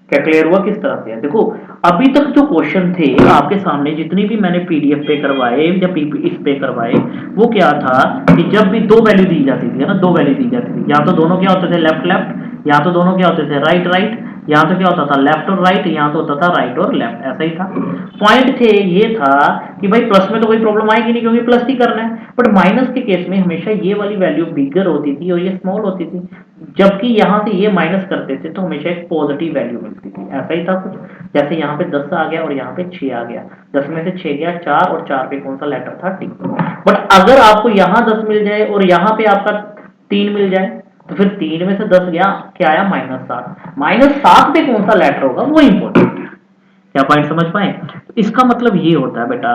क्या क्लियर हुआ किस तरह से है? देखो अभी तक जो क्वेश्चन थे आपके सामने, जितनी भी मैंने पीडीएफ पे करवाए या इस पे करवाए, वो क्या था कि जब भी दो वैल्यू दी जाती थी, है ना, दो वैल्यू दी जाती थी, या तो दोनों क्या होते थे? लेफ्ट लेफ्ट, या तो दोनों क्या होते थे? राइट राइट, यहाँ तो क्या होता था लेफ्ट और राइट, यहाँ तो होता था राइट और लेफ्ट, ऐसा ही था। पॉइंट थे ये था कि भाई प्लस में तो कोई प्रॉब्लम आएगी नहीं क्योंकि प्लस ही करना है, बट माइनस के केस में हमेशा ये वाली वैल्यू बिगर होती थी और ये स्मॉल होती थी, जबकि यहाँ से ये माइनस करते थे तो हमेशा एक पॉजिटिव वैल्यू मिलती थी, ऐसा ही था कुछ। जैसे यहाँ पे 10 आ गया और यहाँ पे 6 आ गया, 10 में से 6 गया 4 और 4 पे कौन सा लेटर था, टी। बट अगर आपको यहाँ 10 मिल जाए और यहाँ पे आपका 3 मिल जाए तो फिर 3 में से 10 गया, क्या आया -7, -7 पे कौन सा लेटर होगा वो इंपॉर्टेंट है। क्या पॉइंट समझ पाए? तो इसका मतलब ये होता है बेटा,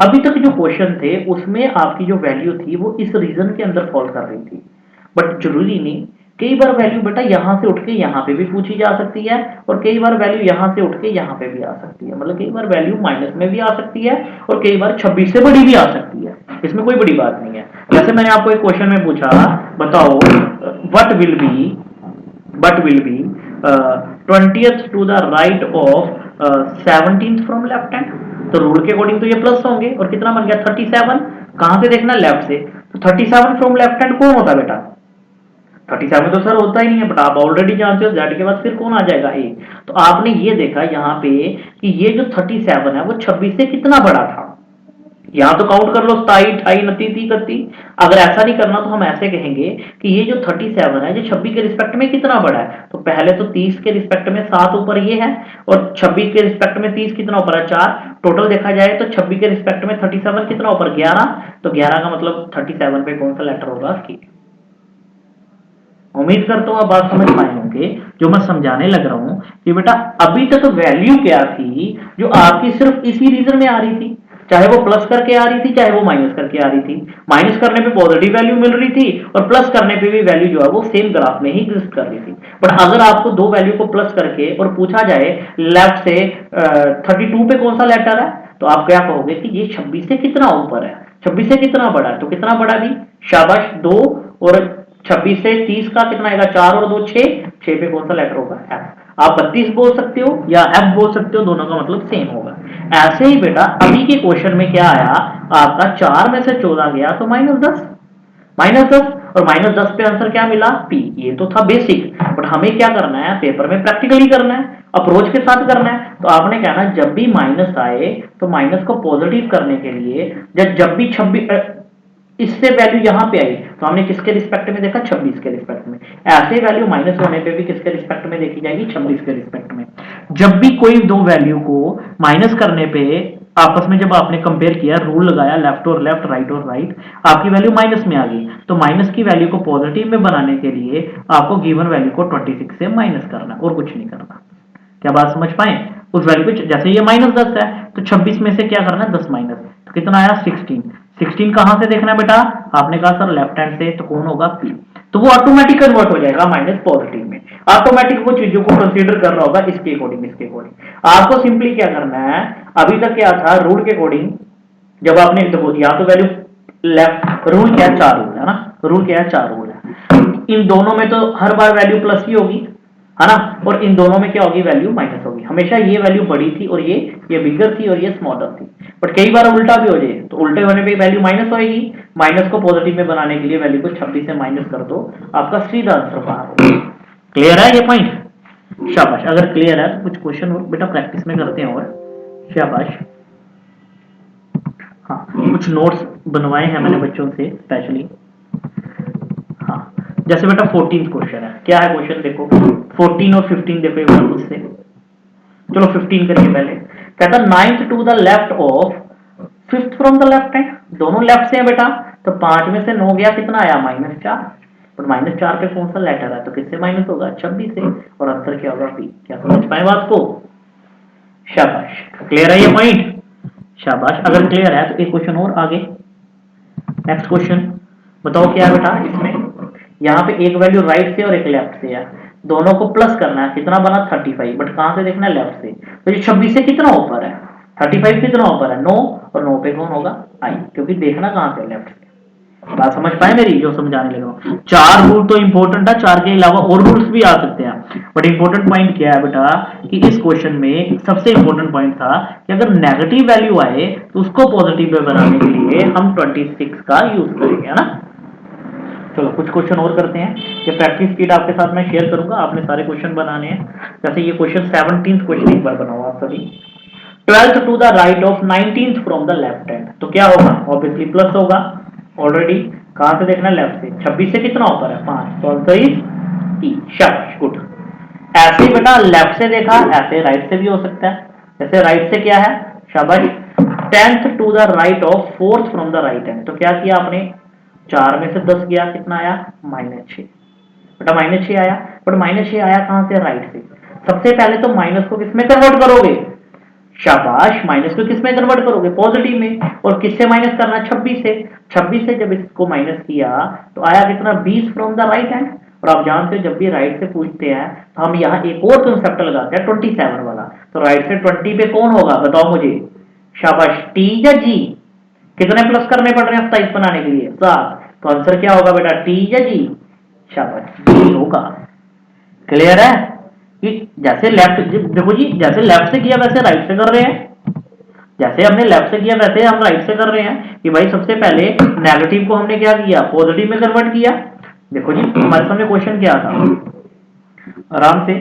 अभी तक जो क्वेश्चन थे उसमें आपकी जो वैल्यू थी वो इस रीजन के अंदर फॉल कर रही थी, बट जरूरी नहीं, कई बार वैल्यू बेटा यहां से उठ के यहां पे भी पूछी जा सकती है और कई बार वैल्यू यहां से उठ के यहां पे भी आ सकती है, मतलब कई बार वैल्यू माइनस में भी आ सकती है और कई बार 26 से बड़ी भी आ सकती है, इसमें कोई बड़ी बात नहीं है। जैसे मैंने आपको एक क्वेश्चन में पूछा, बताओ what will be 20th to the right of 17th from left hand, तो रूल के अकॉर्डिंग तो ये प्लस होंगे और कितना बन गया 37, कहां से देखना लेफ्ट से, तो 37 फ्रॉम लेफ्ट हैंड कौन होता बेटा, 37 तो सर होता ही नहीं है, बट आप ऑलरेडी जानते हो जेड के बाद फिर कौन आ जाएगा ए। तो आपने ये देखा यहाँ पे कि ये जो 37 है वो 26 से कितना बड़ा था, यहां तो काउंट कर लो 27 28 29 30 31। अगर ऐसा नहीं करना तो हम ऐसे कहेंगे कि ये जो 37 है ये 26 के रिस्पेक्ट में कितना बड़ा है, तो पहले तो 30 के रिस्पेक्ट में 7 ऊपर ये है और 26 के रिस्पेक्ट में 30 कितना ऊपर है 4, टोटल देखा जाए तो 26 के रिस्पेक्ट में 37 कितना ऊपर 11, तो 11 का मतलब 37 पे कौन सा लेटर होगा की। उम्मीद करता हूं आप बात समझ पाए होंगे जो मैं समझाने लग रहा हूं कि बेटा अभी तक वैल्यू क्या थी जो आपकी सिर्फ इसी रीजन में आ रही थी, चाहे वो प्लस करके आ रही थी चाहे वो माइनस करके आ रही थी, माइनस करने पे पॉजिटिव वैल्यू मिल रही थी और प्लस करने पे भी वैल्यू जो है वो सेम ग्राफ में ही एग्जिस्ट कर रही थी। बट अगर आपको दो वैल्यू को प्लस करके और पूछा जाए लेफ्ट से 32 पे कौन सा लेटर है, तो आप क्या कहोगे कि ये 26 से कितना ऊपर है, 26 से कितना बड़ा है, तो कितना बड़ा भी, शाबाश 2, और 26 से 30 का कितना आएगा 4 और 2 6, 6 पे कौन सा लेटर होगा एफ। आप 32 बोल सकते हो या एफ बोल सकते हो, दोनों का मतलब सेम होगा। ऐसे ही बेटा अभी के क्वेश्चन में क्या आया आपका 4 में से 14 गया तो -10, -10 और -10 पे आंसर क्या मिला पी। ये तो था बेसिक, बट हमें क्या करना है पेपर में प्रैक्टिकली करना है, अप्रोच के साथ करना है। तो आपने कहना जब भी माइनस आए तो माइनस को पॉजिटिव करने के लिए जब भी 26 इससे वैल्यू यहां पे आई तो हमने किसके रिस्पेक्ट में देखा 26 के रिस्पेक्ट में, ऐसे वैल्यू माइनस होने पे भी किसके रिस्पेक्ट में देखी जाएगी 26 के रिस्पेक्ट में। जब भी कोई दो वैल्यू को माइनस करने पे आपस में जब आपने कंपेयर किया रूल लगाया लेफ्ट और लेफ्ट राइट और राइट, आपकी वैल्यू माइनस में आ गई, तो माइनस की वैल्यू को पॉजिटिव में बनाने के लिए आपको गिवन वैल्यू को 26 से माइनस करना और कुछ नहीं करना। क्या बात समझ पाए? उस वैल्यू को जैसे ये -10 है तो 26 में से क्या करना है 10 माइनस, तो कितना आया 16। 16 कहां से देखना बेटा, आपने कहा सर लेफ्ट हैंड से, तो कौन होगा पी, तो वो ऑटोमेटिक कन्वर्ट हो जाएगा माइनस पॉजिटिव में, ऑटोमेटिक वो चीजों को कंसीडर कर रहा होगा इसके अकॉर्डिंग। आपको सिंपली क्या करना है, अभी तक क्या था रूल के अकॉर्डिंग, जब आपने देखो या तो वैल्यू लेफ्ट रूल क्या है 4 रूल है ना, रूल क्या है 4 रूल है, इन दोनों में तो हर बार वैल्यू प्लस ही होगी है ना, और इन दोनों में क्या होगी वैल्यू माइनस होगी, हमेशा ये वैल्यू बड़ी थी और ये बिगर थी और ये स्मॉलर थी। बट कई बार उल्टा भी हो जाए तो उल्टे होने पे वैल्यू माइनस होगी, माइनस को पॉजिटिव में बनाने के लिए वैल्यू को 26 से माइनस कर दो, आपका सीधा आंसर बाहर होगा। क्लियर है ये पॉइंट? शाबाश, अगर क्लियर है तो कुछ क्वेश्चन और बेटा प्रैक्टिस में करते हैं और शाबाश। हाँ कुछ नोट्स बनवाए हैं मैंने बच्चों से स्पेशली। हाँ जैसे बेटा 14 क्वेश्चन है, क्या है क्वेश्चन देखो 14 और 15 देखो एक बार मुझसे, चलो 15 करिए पहले। कहता 9th to the left of 5th from the left hand, दोनों लेफ्ट से है बेटा, तो 5 में से 9 गया कितना आया -4, पर -4 पे कौन सा लेटर है तो किससे माइनस होगा 26 से, और आंसर क्या होगा पी। क्या समझ पाए बात को? शाबाश, क्लियर है ये पॉइंट? शाबाश, अगर क्लियर है तो एक क्वेश्चन और आगे, नेक्स्ट क्वेश्चन बताओ क्या है बेटा इसमें, यहाँ पे एक वैल्यू राइट से और एक लेफ्ट से है, दोनों को प्लस करना है, कितना बना 35, बट कहां से देखना है लेफ्ट से, तो ये 26 से कितना ऊपर है 35 कितना ऊपर है 9, और 9 पे कौन होगा आई, क्योंकि देखना कहां से लेफ्ट से। बात समझ पाए मेरी जो समझाने लगा? 4 रूल तो इंपॉर्टेंट है, 4 के अलावा और रूल्स भी आ सकते हैं, बट इंपॉर्टेंट पॉइंट क्या है बेटा कि इस क्वेश्चन में सबसे इंपॉर्टेंट पॉइंट था कि अगर नेगेटिव वैल्यू आए तो उसको पॉजिटिव में बनाने के लिए हम 26 का यूज करेंगे, है ना। चलो कुछ क्वेश्चन और करते हैं। ये प्रैक्टिस शीट आपके साथ मैं शेयर करूंगा, आपने सारे क्वेश्चन बनाने हैं। जैसे ये क्वेश्चन 17th क्वेश्चन एक बार बनाओ आप सभी। 12th to the right of 19th from the left hand, तो क्या होगा, ऑब्वियसली प्लस होगा। ऑलरेडी कहां से देखना, लेफ्ट से। 26 से कितना ऊपर है, 5, तो आंसर इज ई। शाबाश, गुड। ऐसे ही बेटा लेफ्ट से देखा, ऐसे राइट से भी हो सकता है। जैसे राइट से क्या है, शाबाश, 10th to the right of 4th from the right hand, तो क्या किया आपने, 4 में से 10 गया, कितना आया, -6। बेटा -6 आया, बट -6 आया कहां से, राइट से। सबसे पहले तो माइनस को किसमें कन्वर्ट करोगे, शाबाश, माइनस को किसमें कन्वर्ट करोगे, पॉजिटिव में। और किससे माइनस करना, 26 से। 26 से जब इसको माइनस किया तो आया कितना, 20 फ्रॉम द राइट हैंड। और आप जानते हो जब भी राइट से पूछते हैं तो हम यहाँ एक और कंसेप्ट लगाते हैं, 27 वाला। तो राइट से 20 पे कौन होगा, बताओ मुझे, शाबाश, टी या जी। कितने प्लस करने पड़ रहे हैं 27 बनाने के लिए, 7। तो आंसर क्या होगा बेटा, टी या जी, शाबाश, जी होगा। क्लियर है कि जैसे लेफ्ट, देखो जी, जैसे लेफ्ट से किया वैसे राइट से कर रहे हैं। जैसे हमने लेफ्ट से किया वैसे हम राइट से कर रहे हैं कि भाई सबसे पहले नेगेटिव को हमने क्या किया, पॉजिटिव में कन्वर्ट किया। देखो जी हमारे सामने क्वेश्चन क्या था, आराम से,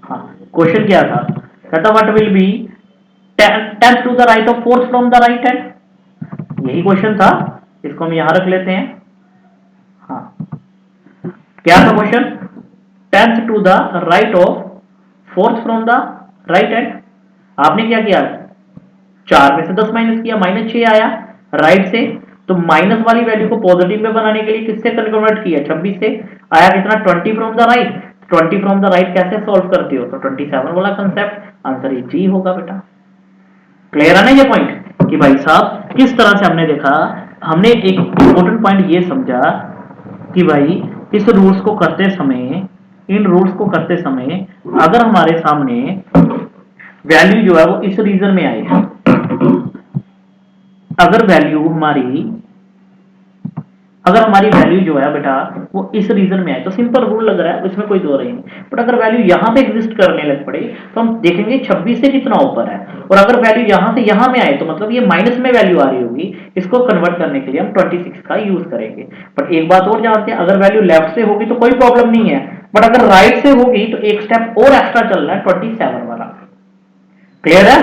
हाँ क्वेश्चन क्या था, कहता what will be 10th to the right of 4th from the right hand, यही क्वेश्चन था। इसको हम यहां रख लेते हैं। हाँ, क्या था question, 10th to the right of 4th from the right hand. आपने क्या किया, 4 में से 10 माइनस किया, -6 आया राइट से। तो माइनस वाली वैल्यू को पॉजिटिव में बनाने के लिए किससे कन्वर्ट किया, 26 से। आया कितना, 20 from the right. 20 from the right कैसे सॉल्व करते हो, तो 27 वाला कंसेप्ट, आंसर ये जी होगा बेटा। क्लियर है ना ये पॉइंट कि भाई साहब किस तरह से हमने देखा, हमने एक इंपॉर्टेंट पॉइंट ये समझा कि भाई इस रूल्स को करते समय, इन रूल्स को करते समय अगर हमारे सामने वैल्यू जो है वो इस रीजन में आए, अगर वैल्यू हमारी, अगर हमारी वैल्यू जो है बेटा वो इस रीजन में आए, तो सिंपल रूल लग रहा है, इसमें कोई दो रही नहीं। बट अगर वैल्यू यहां पे एग्जिस्ट करने लग पड़े तो हम देखेंगे 26 से कितना ऊपर है। और अगर वैल्यू यहां से यहां में आए तो मतलब ये माइनस में वैल्यू आ रही होगी। इसको कन्वर्ट करने के लिए हम 26 का यूज करेंगे। बट एक बात और जानते हैं, अगर वैल्यू लेफ्ट से होगी तो कोई प्रॉब्लम नहीं है, बट अगर राइट से होगी तो एक स्टेप और एक्स्ट्रा चल रहा है, 27 वाला। क्लियर है,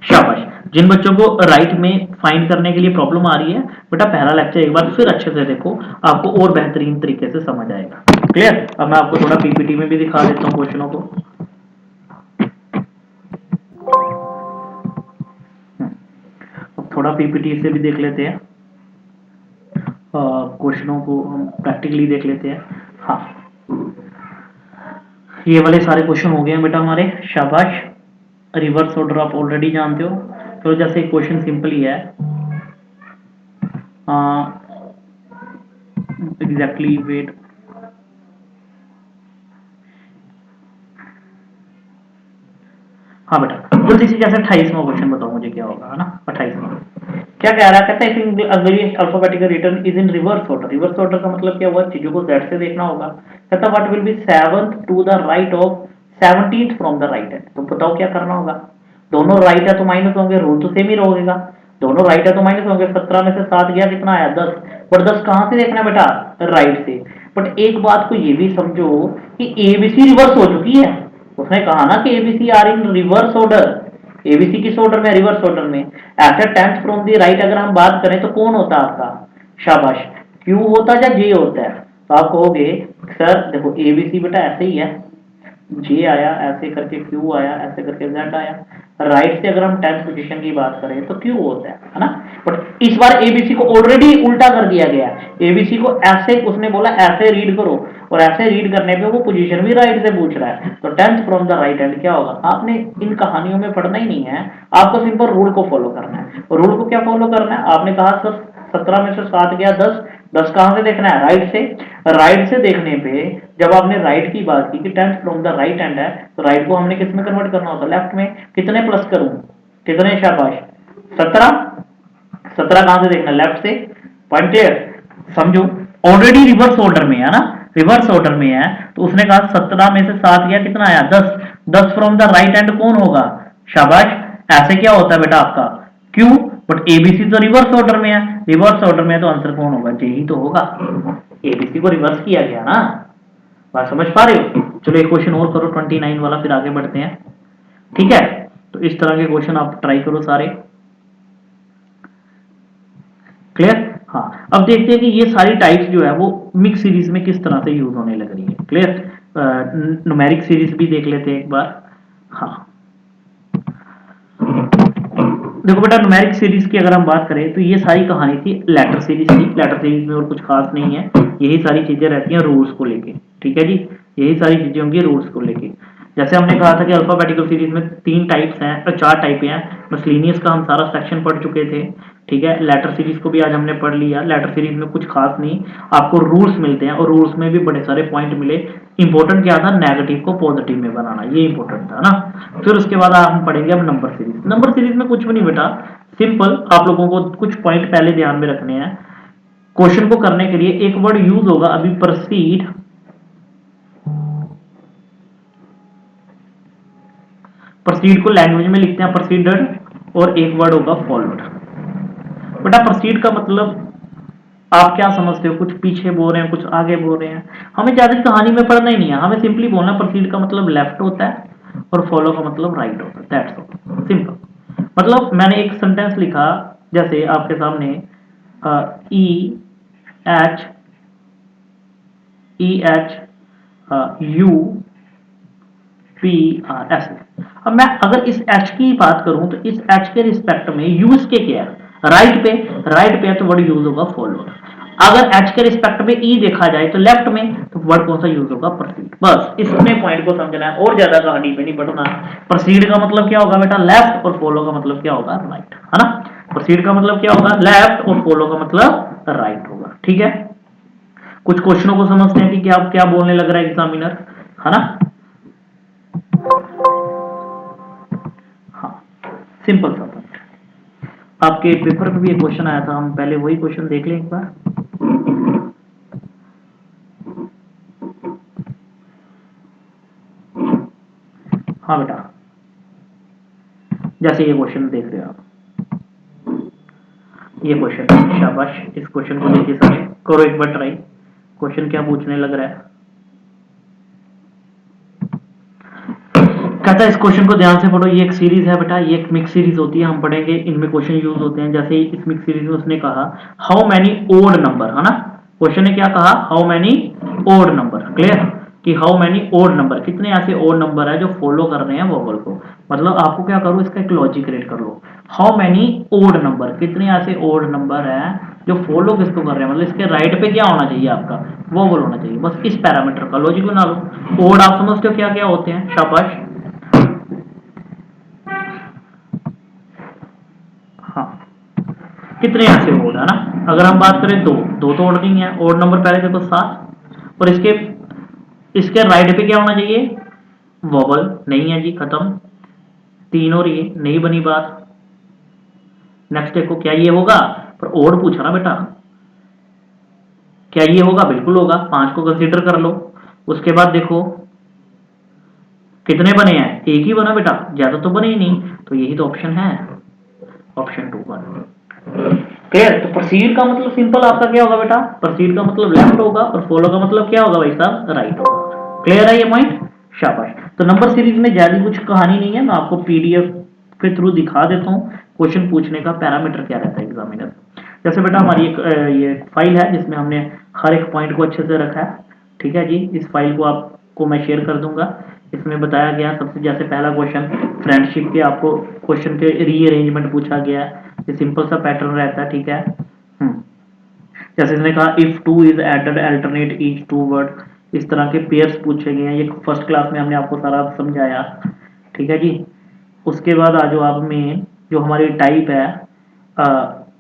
शाबाश। जिन बच्चों को राइट में फाइंड करने के लिए प्रॉब्लम आ रही है, बेटा पहला लेक्चर एक बार फिर अच्छे से देखो, आपको और बेहतरीन तरीके से समझ आएगा। क्लियर, अब मैं आपको थोड़ा पीपीटी में भी दिखा देता हूँ क्वेश्चनों को। अब थोड़ा पीपीटी से भी देख लेते हैं, क्वेश्चनों को हम प्रैक्टिकली देख लेते हैं। हाँ, ये वाले सारे क्वेश्चन हो गए हैं बेटा हमारे, शाबाश। रिवर्स ऑर्डर आप ऑलरेडी जानते हो। तो जैसे क्वेश्चन सिंपल ही है, एग्जैक्टली वेट, हाँ बेटा जल्दी से, जैसे 28वां क्वेश्चन बताओ मुझे क्या होगा, है ना। 28वां क्या कह रहा है, कहता है alphabetical return is in reverse order. Reverse order का मतलब क्या हुआ, चीजों को जेड से देखना होगा। कहता what will be 7th to the right of 17th from the right hand, तो बताओ क्या करना होगा। दोनों राइट है तो माइनस होंगे, रूल तो सेम ही रहेगा। दोनों राइट है तो माइनस होंगे। 17 में से 7 गया, कितना आया, 10। पर 10 कहां से देखना है बेटा, राइट से। बट एक बात को ये भी समझो कि एबीसी रिवर्स हो चुकी है। उसने कहा ना कि A B C are in reverse order. A B C किस ऑर्डर में, रिवर्स ऑर्डर में। At 10th from the right अगर हम बात करें तो कौन होता है आपका, शाबाश, क्यू होता है या जे होता है। तो आप कहोगे सर देखो एबीसी बेटा ऐसे ही है, जे आया, ऐसे करके क्यू आया, ऐसे करके जेड आया। राइट से अगर हम 10th पोजीशन की बात करें तो क्यू होता है ना। बट इस बार एबीसी को ऑलरेडी उल्टा कर दिया गया है। एबीसी को ऐसे उसने बोला ऐसे रीड करो, और ऐसे रीड करने पे वो पोजीशन भी राइट से पूछ रहा है। तो 10th from the right hand क्या होगा, आपने इन कहानियों में पढ़ना ही नहीं है, आपको सिंपल रूल को फॉलो करना है। और रूल को क्या फॉलो करना है, आपने कहा सर 17 में से 7 गया, 10। 10 कहां से देखना है, राइट से। राइट से देखने पे जब आपने राइट की बात की कि 10th from the right hand है, तो राइट को हमने किस में कन्वर्ट करना होता, लेफ्ट में। कितने प्लस करूं, कितने, शाबाश, 17। 17 कहां से देखना, लेफ्ट से। पॉइंट क्लियर, समझो ऑलरेडी रिवर्स ऑर्डर में है ना, रिवर्स ऑर्डर में है। तो उसने कहा 17 में से 7 गया, कितना आया, 10। 10 फ्रॉम द राइट हैंड कौन होगा, शाबाश, ऐसे क्या होता है बेटा आपका, क्यू। बट एबीसी तो रिवर्स ऑर्डर में है, रिवर्स ऑर्डर में है तो आंसर कौन होगा, जे ही तो होगा। एबीसी को रिवर्स किया गया ना, बात समझ पा रहे हो। चलो एक क्वेश्चन और करो 29 वाला, फिर आगे बढ़ते हैं, ठीक है। तो इस तरह के क्वेश्चन आप ट्राई करो सारे, क्लियर। हाँ, अब देखते हैं कि ये सारी टाइप्स जो है वो मिक्स सीरीज में किस तरह से यूज होने लग रही है, क्लियर। न्यूमेरिक सीरीज भी देख लेते हैं एक बार। हाँ, देखो बेटा, न्यूमेरिक सीरीज की अगर हम बात करें तो ये सारी कहानी थी लेटर सीरीज की। लेटर सीरीज में और कुछ खास नहीं है, यही सारी चीजें रहती हैं रूल्स को लेके, ठीक है जी। यही सारी चीजें होंगी रूल्स को लेके। जैसे हमने कहा था कि अल्फाबेटिकल सीरीज में 3 टाइप्स हैं, 4 टाइप हैं। मिसलेनियस का हम सारा सेक्शन पढ़ चुके थे, ठीक है। लेटर सीरीज को भी आज हमने पढ़ लिया। लेटर सीरीज में कुछ खास नहीं, आपको रूल्स मिलते हैं और रूल्स में भी बड़े सारे पॉइंट मिले। इंपॉर्टेंट क्या था, नेगेटिव को पॉजिटिव में बनाना, ये इंपॉर्टेंट था ना। फिर उसके बाद हम पढ़ेंगे अब नंबर सीरीज। नंबर सीरीज में कुछ भी नहीं बेटा, सिंपल आप लोगों को कुछ पॉइंट पहले ध्यान में रखने हैं। क्वेश्चन को करने के लिए एक वर्ड यूज होगा अभी, प्रोसीड। प्रोसीड को लैंग्वेज में लिखते हैं प्रोसीडर, और एक वर्ड होगा फॉलोड। बेटा प्रोसीड का मतलब आप क्या समझते हो, कुछ पीछे बोल रहे हैं, कुछ आगे बोल रहे हैं, हमें ज्यादा कहानी में पढ़ना ही नहीं है। हमें सिंपली बोलना प्रोसीड का मतलब लेफ्ट होता है और फॉलो का मतलब राइट होता है, दैट्स ऑल, सिंपल। मतलब मैंने एक सेंटेंस लिखा, जैसे आपके सामने E H U P R, ऐसे। अब मैं अगर इस एच की बात करूं तो इस एच के रिस्पेक्ट में यूज के क्या है, राइट पे, राइट पे है तो वर्ड यूज होगा फॉलो। अगर एच के रिस्पेक्ट में ई देखा जाए तो लेफ्ट में, तो वर्ड कौन सा यूज होगा, प्रोसीड। बस इसमें पॉइंट को समझना है और ज्यादा कहानी पे नहीं बढ़ना। प्रोसीड का मतलब क्या होगा बेटा, लेफ्ट, और फॉलो का मतलब क्या होगा, राइट, है ना। प्रोसीड का मतलब क्या होगा, लेफ्ट, और फॉलो का मतलब राइट होगा, ठीक है। कुछ क्वेश्चनों को समझते हैं कि क्या क्या बोलने लग रहा है एग्जामिनर, है ना। हाँ, सिंपल सा पॉइंट। आपके पेपर में भी एक क्वेश्चन आया था, हम पहले वही क्वेश्चन देख लें एक बार। हाँ बेटा, जैसे ये क्वेश्चन देख रहे हो आप, ये क्वेश्चन, शाबाश, इस क्वेश्चन को देखिए सारे, करो एक बार ट्राई। क्वेश्चन क्या पूछने लग रहा है, कहता है इस क्वेश्चन को ध्यान से पढ़ो। ये एक सीरीज है बेटा, ये एक मिक्स सीरीज होती है, हम पढ़ेंगे, इनमें क्वेश्चन यूज होते हैं। जैसे इस मिक्स सीरीज में उसने कहा हाउ मैनी ओड नंबर, है ना। क्वेश्चन ने क्या कहा, how many odd number, clear, कि हाउ मैनी ओड नंबर, कितने ऐसे ओड नंबर है जो फॉलो कर रहे हैं वोवल को। मतलब आपको क्या करो, इसका एक लॉजिक क्रिएट कर लो। हाउ मैनी ओड नंबर, कितने ऐसे ओड नंबर है जो फॉलो किसको कर रहे हैं, मतलब इसके राइट पे क्या होना चाहिए, आपका वोवल होना चाहिए। बस इस पैरामीटर का लॉजिक बना लो। ओड आप समझते हो क्या क्या होते हैं, शाबाश। हाँ, कितने ऐसे ओड है ना। अगर हम बात करें दो, दो तो ओड नहीं है, ओड नंबर पहले देखो 7, और इसके इसके राइट पे क्या होना चाहिए, वोवल नहीं है जी, खत्म। 3 और ये नहीं बनी बात। नेक्स्ट देखो क्या ये होगा, पर ओड पूछा ना बेटा, क्या ये होगा, बिल्कुल होगा, 5 को कंसीडर कर लो। उसके बाद देखो कितने बने हैं, एक ही बना बेटा, ज्यादा तो बने ही नहीं, तो यही तो ऑप्शन है, ऑप्शन 2 बन। क्लियर। तो प्रोसीड का मतलब सिंपल आपका क्या होगा बेटा, प्रोसीड का मतलब लेफ्ट होगा, और फॉलो का मतलब क्या होगा भाई साहब, राइट होगा। क्लियर है ये पॉइंट, शाबाश। तो नंबर सीरीज में ज्यादा कुछ कहानी नहीं है, मैं आपको पीडीएफ के थ्रू दिखा देता हूँ क्वेश्चन पूछने का पैरामीटर क्या रहता है एग्जामिनर। जैसे बेटा हमारी एक ये फाइल है जिसमें हमने हर एक पॉइंट को अच्छे से रखा है, ठीक है जी। इस फाइल को आपको मैं शेयर कर दूंगा। इसमें बताया गया सबसे, जैसे पहला क्वेश्चन फ्रेंडशिप के, आपको क्वेश्चन के रीअरेंजमेंट पूछा गया, ये सिंपल सा पैटर्न रहता है, ठीक है। जैसे इसने कहा if two is added alternate each two word, इस तरह के पेयर्स पूछे गए हैं, ये फर्स्ट क्लास में हमने आपको सारा समझाया, ठीक है जी। उसके बाद आ जाओ आप में, जो हमारी टाइप है,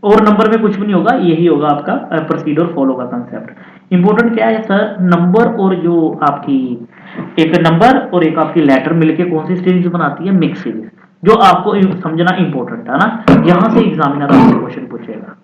और नंबर में कुछ भी नहीं होगा, यही होगा आपका प्रोसीड और फॉलो का कंसेप्ट। इंपॉर्टेंट क्या है सर, नंबर और जो आपकी, एक नंबर और एक आपकी लेटर मिलके कौन सी सीरीज बनाती है, मिक्स सीरीज, जो आपको समझना इंपॉर्टेंट है ना। यहां से एग्जामिनर आपसे क्वेश्चन पूछेगा,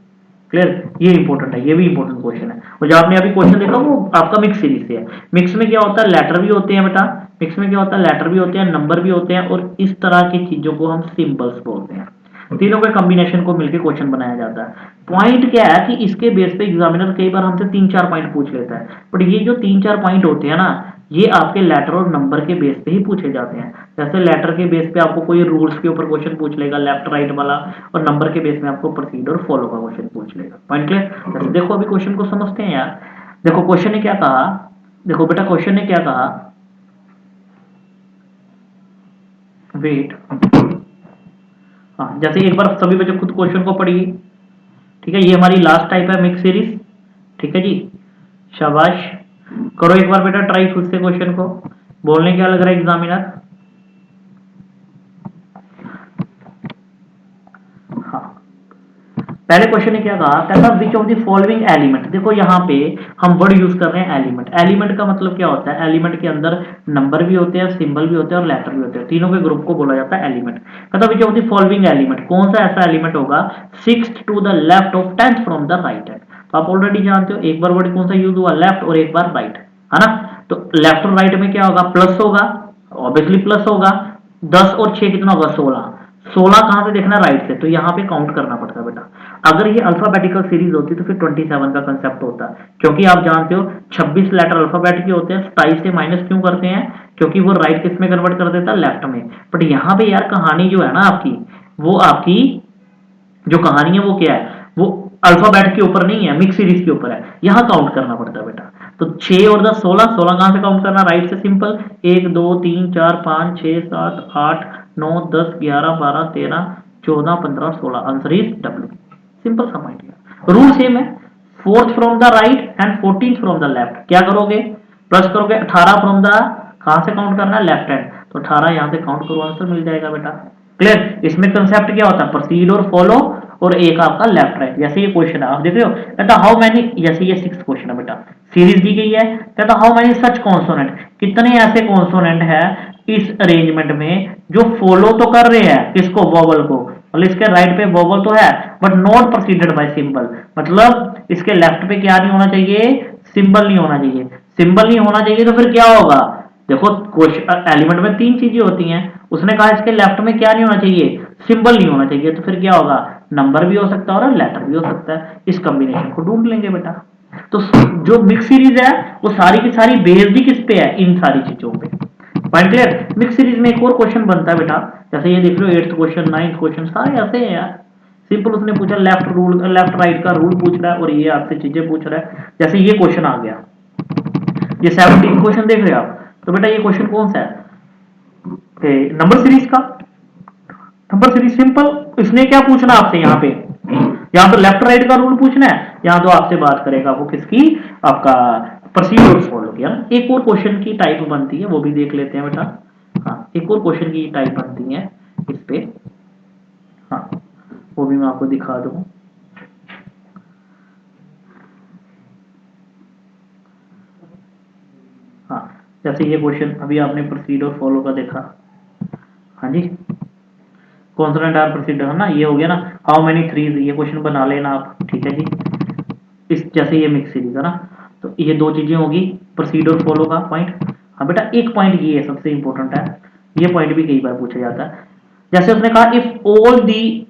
क्लियर। ये इंपॉर्टेंट है, ये भी इंपॉर्टेंट क्वेश्चन है। और जो आपने अभी क्वेश्चन देखा वो आपका मिक्स सीरीज से है। मिक्स में क्या होता है, लेटर भी होते हैं बेटा, मिक्स में क्या होता है, लेटर भी होते हैं, नंबर भी होते हैं, और इस तरह की चीजों को हम सिंबल्स बोलते हैं। तीनों के कॉम्बिनेशन को मिलकर क्वेश्चन बनाया जाता है। पॉइंट क्या है कि इसके बेस पे एग्जामिनर कई बार हमसे 3-4 पॉइंट पूछ लेता है, बट ये जो 3-4 पॉइंट होते हैं ना, ये आपके लेटर और नंबर के बेस पे ही पूछे जाते हैं। जैसे लेटर के बेस पे आपको कोई रूल्स के ऊपर क्वेश्चन पूछ लेगा लेफ्ट राइट वाला, और नंबर के बेस में आपको प्रोसीड और फॉलो का क्वेश्चन पूछ लेगा। Point clear? जैसे देखो अभी क्वेश्चन को समझते हैं यार। देखो क्वेश्चन ने क्या कहा, देखो बेटा क्वेश्चन ने क्या कहा, वेट, हाँ जैसे एक बार सभी बच्चे खुद क्वेश्चन को पढ़िए, ठीक है। ये हमारी लास्ट टाइप है मिक्स सीरीज, ठीक है जी, शाबाश। करो एक बार बेटा ट्राई खुद से क्वेश्चन को, बोलने क्या लग रहा है एग्जामिनर। हाँ, पहले क्वेश्चन ने क्या कहा, कहता which of the following element, देखो यहाँ पे हम वर्ड यूज कर रहे हैं एलिमेंट। एलिमेंट का मतलब क्या होता है, एलिमेंट के अंदर नंबर भी होते हैं, सिंबल भी होते हैं और लेटर भी होते हैं, तीनों के ग्रुप को बोला जाता है एलिमेंट। कहता which of the following element, कौन सा ऐसा एलिमेंट होगा 6th to the left of 10th from the right hand. तो आप ऑलरेडी जानते हो, एक बार वर्ड कौन सा यूज हुआ, लेफ्ट, और एक बार राइट, है ना। तो लेफ्ट और राइट में क्या होगा, प्लस होगा, ऑब्वियसली प्लस होगा। 10 और 6 कितना होगा, 16। 16 कहां से देखना, राइट से, तो यहाँ पे काउंट करना पड़ता है बेटा। अगर ये अल्फाबेटिकल सीरीज होती तो फिर 27 का कंसेप्ट होता, क्योंकि आप जानते हो 26 लेटर अल्फाबेट के होते हैं। 27 से माइनस क्यों करते हैं, क्योंकि वो राइट किस में कन्वर्ट कर देता है, लेफ्ट में। बट यहाँ पे यार कहानी जो है ना आपकी, वो आपकी जो कहानी है वो क्या है, वो अल्फाबेट के ऊपर नहीं है, मिक्स सीरीज के ऊपर है। यहाँ काउंट करना पड़ता है बेटा। तो 6 और 10 16, 16 कहां से काउंट करना, राइट से, simple 1 2 3 4 5 6 7 8 9 10 11 12 13 14 15 16, answer is W. Simple सा पॉइंट। रूल सेम है, 4th from the right and 14th from the left. क्या करोगे, प्लस करोगे, 18 फ्रॉम द, कहां से काउंट करना है, लेफ्ट हैंड, तो 18 यहां से काउंट करो, आंसर मिल जाएगा बेटा। क्लियर? इसमें कंसेप्ट क्या होता है, प्रोसीड और फॉलो, और एक आपका लेफ्ट राइट। जैसे ये क्वेश्चन है आप देख रहे हो, कहता हाउ मैनी, जैसे ये 6th क्वेश्चन है बेटा, सीरीज दी गई है, कहता हाउ मैनी सच कॉन्सोनेंट, कितने ऐसे कॉन्सोनेंट है इस अरेंजमेंट में जो फॉलो तो कर रहे हैं किसको, वोवल को, मतलब इसके राइट पे वोवल तो है but not proceeded by symbol, मतलब इसके लेफ्ट पे क्या नहीं होना चाहिए, सिंबल नहीं होना चाहिए। सिंबल नहीं होना चाहिए तो फिर क्या होगा, देखो क्वेश्चन एलिमेंट में 3 चीजें होती हैं, उसने कहा इसके लेफ्ट में क्या नहीं होना चाहिए, सिंबल नहीं होना चाहिए, तो फिर क्या होगा, नंबर भी हो सकता है और लेटर भी हो सकता है। इस कॉम्बिनेशन को ढूंढ लेंगे बेटा। तो जो मिक्स सीरीज है वो सारी की सारी बेस्ड ही किस पे है, इन सारी चीजों पे। Point clear? मिक्स सीरीज में एक और क्वेश्चन बनता है बेटा, जैसे ये देख रहे हो 8th क्वेश्चन 9th क्वेश्चन सारे ऐसे हैं यार। सिंपल उसने पूछा लेफ्ट रूल, लेफ्ट राइट का रूल पूछ रहा है और ये आपसे चीजें पूछ रहा है। जैसे ये क्वेश्चन आ गया, ये 17th क्वेश्चन देख रहे हो आप, तो बेटा ये क्वेश्चन कौन सा है, नंबर सीरीज का। नंबर सीरीज सिंपल, इसने क्या पूछना आपसे यहाँ पे, यहाँ तो लेफ्ट राइट का रूल पूछना है, यहाँ तो आपसे बात करेगा वो किसकी, आपका प्रोसीड फॉलो किया। एक और क्वेश्चन की टाइप बनती है, वो भी देख लेते हैं बेटा। हाँ, एक और क्वेश्चन की टाइप बनती है इस पे, हाँ वो भी मैं आपको दिखा दूं। हाँ, जैसे ये क्वेश्चन अभी आपने प्रोसीड और फॉलो का देखा, हाँ जी, कॉन्सोनेंट आर प्रोसीड है ना, ये हो गया ना, हाउ मेनी थ्रीज, ये क्वेश्चन बना लेना आप, ठीक है जी। इस जैसे ये मिक्स सीरीज है ना, तो ये 2 चीजें होगी, प्रोसीड और फॉलो का पॉइंट। हाँ बेटा एक पॉइंट ये है सबसे इंपॉर्टेंट है, ये पॉइंट भी कई बार पूछा जाता है। जैसे उसने कहा इफ ऑल दी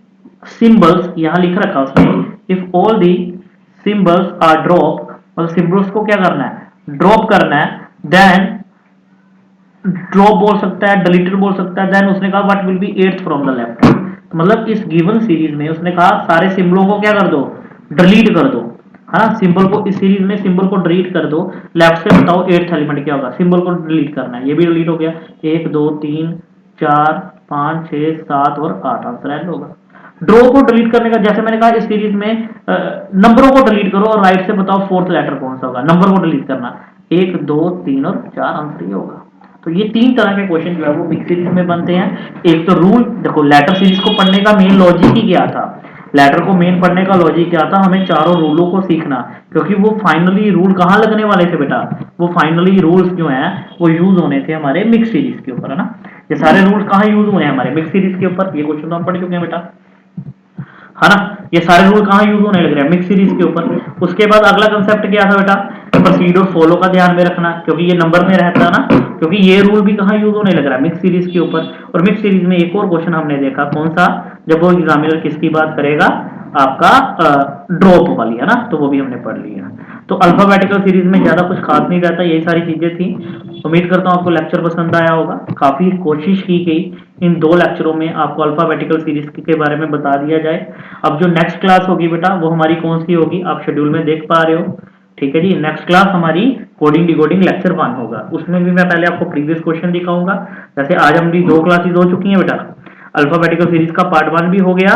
सिंबल्स, यहां लिख रखा उसने, if all the symbols are drop, मतलब सिंबल्स को क्या करना है, ड्रॉप करना है, देन ड्रॉप बोल सकता है, डिलीटेड बोल सकता है, देन उसने कहा what will be 8th from the left. मतलब इस गिवन सीरीज में उसने कहा सारे सिंबलों को क्या कर दो, डिलीट कर दो, है ना। सिंबल को इस सीरीज में सिंबल को डिलीट कर दो, लेफ्ट से बताओ 8th एलिमेंट क्या होगा, सिंबल को डिलीट करना है, ये भी डिलीट हो गया, 1 2 3 4 5 6 7 और 8, आंसर एल होगा। ड्रॉ को डिलीट करने का, जैसे मैंने कहा इस सीरीज में नंबरों को डिलीट करो और राइट से बताओ 4th लेटर कौन सा होगा, नंबर को डिलीट करना, 1 2 3 और 4, आंसर ये होगा। तो ये 3 तरह के क्वेश्चन जो है वो मिक्स सीरीज में बनते हैं। एक तो रूल, देखो लेटर सीरीज को पढ़ने का मेन लॉजिक ही क्या था, लेटर को मेन पढ़ने का लॉजिक क्या था, हमें चारों रूलों को सीखना, क्योंकि वो फाइनली रूल कहाँ लगने वाले थे बेटा, वो फाइनली रूल्स जो हैं वो यूज होने थे हमारे मिक्स सीरीज के ऊपर, है ना। ये सारे रूल्स कहाँ यूज हुए हैं, हमारे मिक्स सीरीज के ऊपर, ये क्वेश्चन तो हम पढ़ चुके हैं बेटा, है ना। ये सारे रूल कहाँ यूज होने लग रहे हैं, मिक्स सीरीज के ऊपर। उसके बाद अगला कंसेप्ट क्या था बेटा, प्रोसीड और फॉलो का ध्यान में रखना, क्योंकि ये नंबर में रहता है ना, क्योंकि ये रूल भी कहाँ यूज होने लग रहा है, मिक्स सीरीज के ऊपर। और मिक्स सीरीज में एक और क्वेश्चन हमने देखा, कौन सा, जब वो एग्जामिनर किसकी बात करेगा, आपका ड्रॉप वाली है ना, तो वो भी हमने पढ़ लिया। तो अल्फाबेटिकल सीरीज में ज्यादा कुछ खास नहीं रहता, यही सारी चीजें थी। उम्मीद करता हूँ आपको लेक्चर पसंद आया होगा। काफी कोशिश की गई इन 2 लेक्चरों में आपको अल्फाबेटिकल सीरीज के बारे में बता दिया जाए। अब जो नेक्स्ट क्लास होगी बेटा, वो हमारी कौन सी होगी, आप शेड्यूल में देख पा रहे हो। ठीक है जी, नेक्स्ट क्लास हमारी कोडिंग डिकोडिंग लेक्चर 1 होगा। उसमें भी मैं पहले आपको प्रीवियस क्वेश्चन दिखाऊंगा। जैसे आज हमारी 2 क्लासेस हो चुकी हैं बेटा, अल्फाबेटिकल सीरीज का पार्ट 1 भी हो गया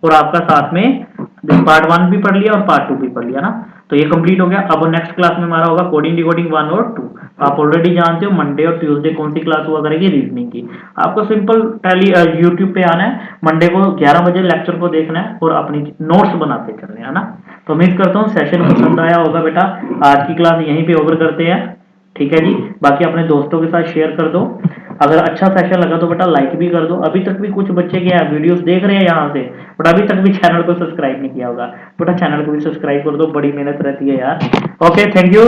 और आपका साथ में पार्ट 1 भी पढ़ लिया और पार्ट 2 भी पढ़ लिया ना, तो ये कंप्लीट हो गया। अब नेक्स्ट क्लास में हमारा होगा कोडिंग डिकोडिंग 1 और 2। आप ऑलरेडी जानते हो मंडे और ट्यूसडे कौन सी क्लास हुआ करेगी, रीजनिंग की। आपको सिंपल टैली यूट्यूब पे आना है, मंडे को 11 बजे लेक्चर को देखना है और अपनी नोट्स बनाते चलने है ना। तो उम्मीद करता हूँ सेशन पसंद आया होगा बेटा। आज की क्लास यहीं पे ओवर करते हैं। ठीक है जी, बाकी अपने दोस्तों के साथ शेयर कर दो। अगर अच्छा सेशन लगा तो बेटा लाइक भी कर दो। अभी तक भी कुछ बच्चे क्या वीडियोस देख रहे हैं यहाँ से, बट अभी तक भी चैनल को सब्सक्राइब नहीं किया होगा, बेटा चैनल को भी सब्सक्राइब कर दो, बड़ी मेहनत रहती है यार। Okay, thank you.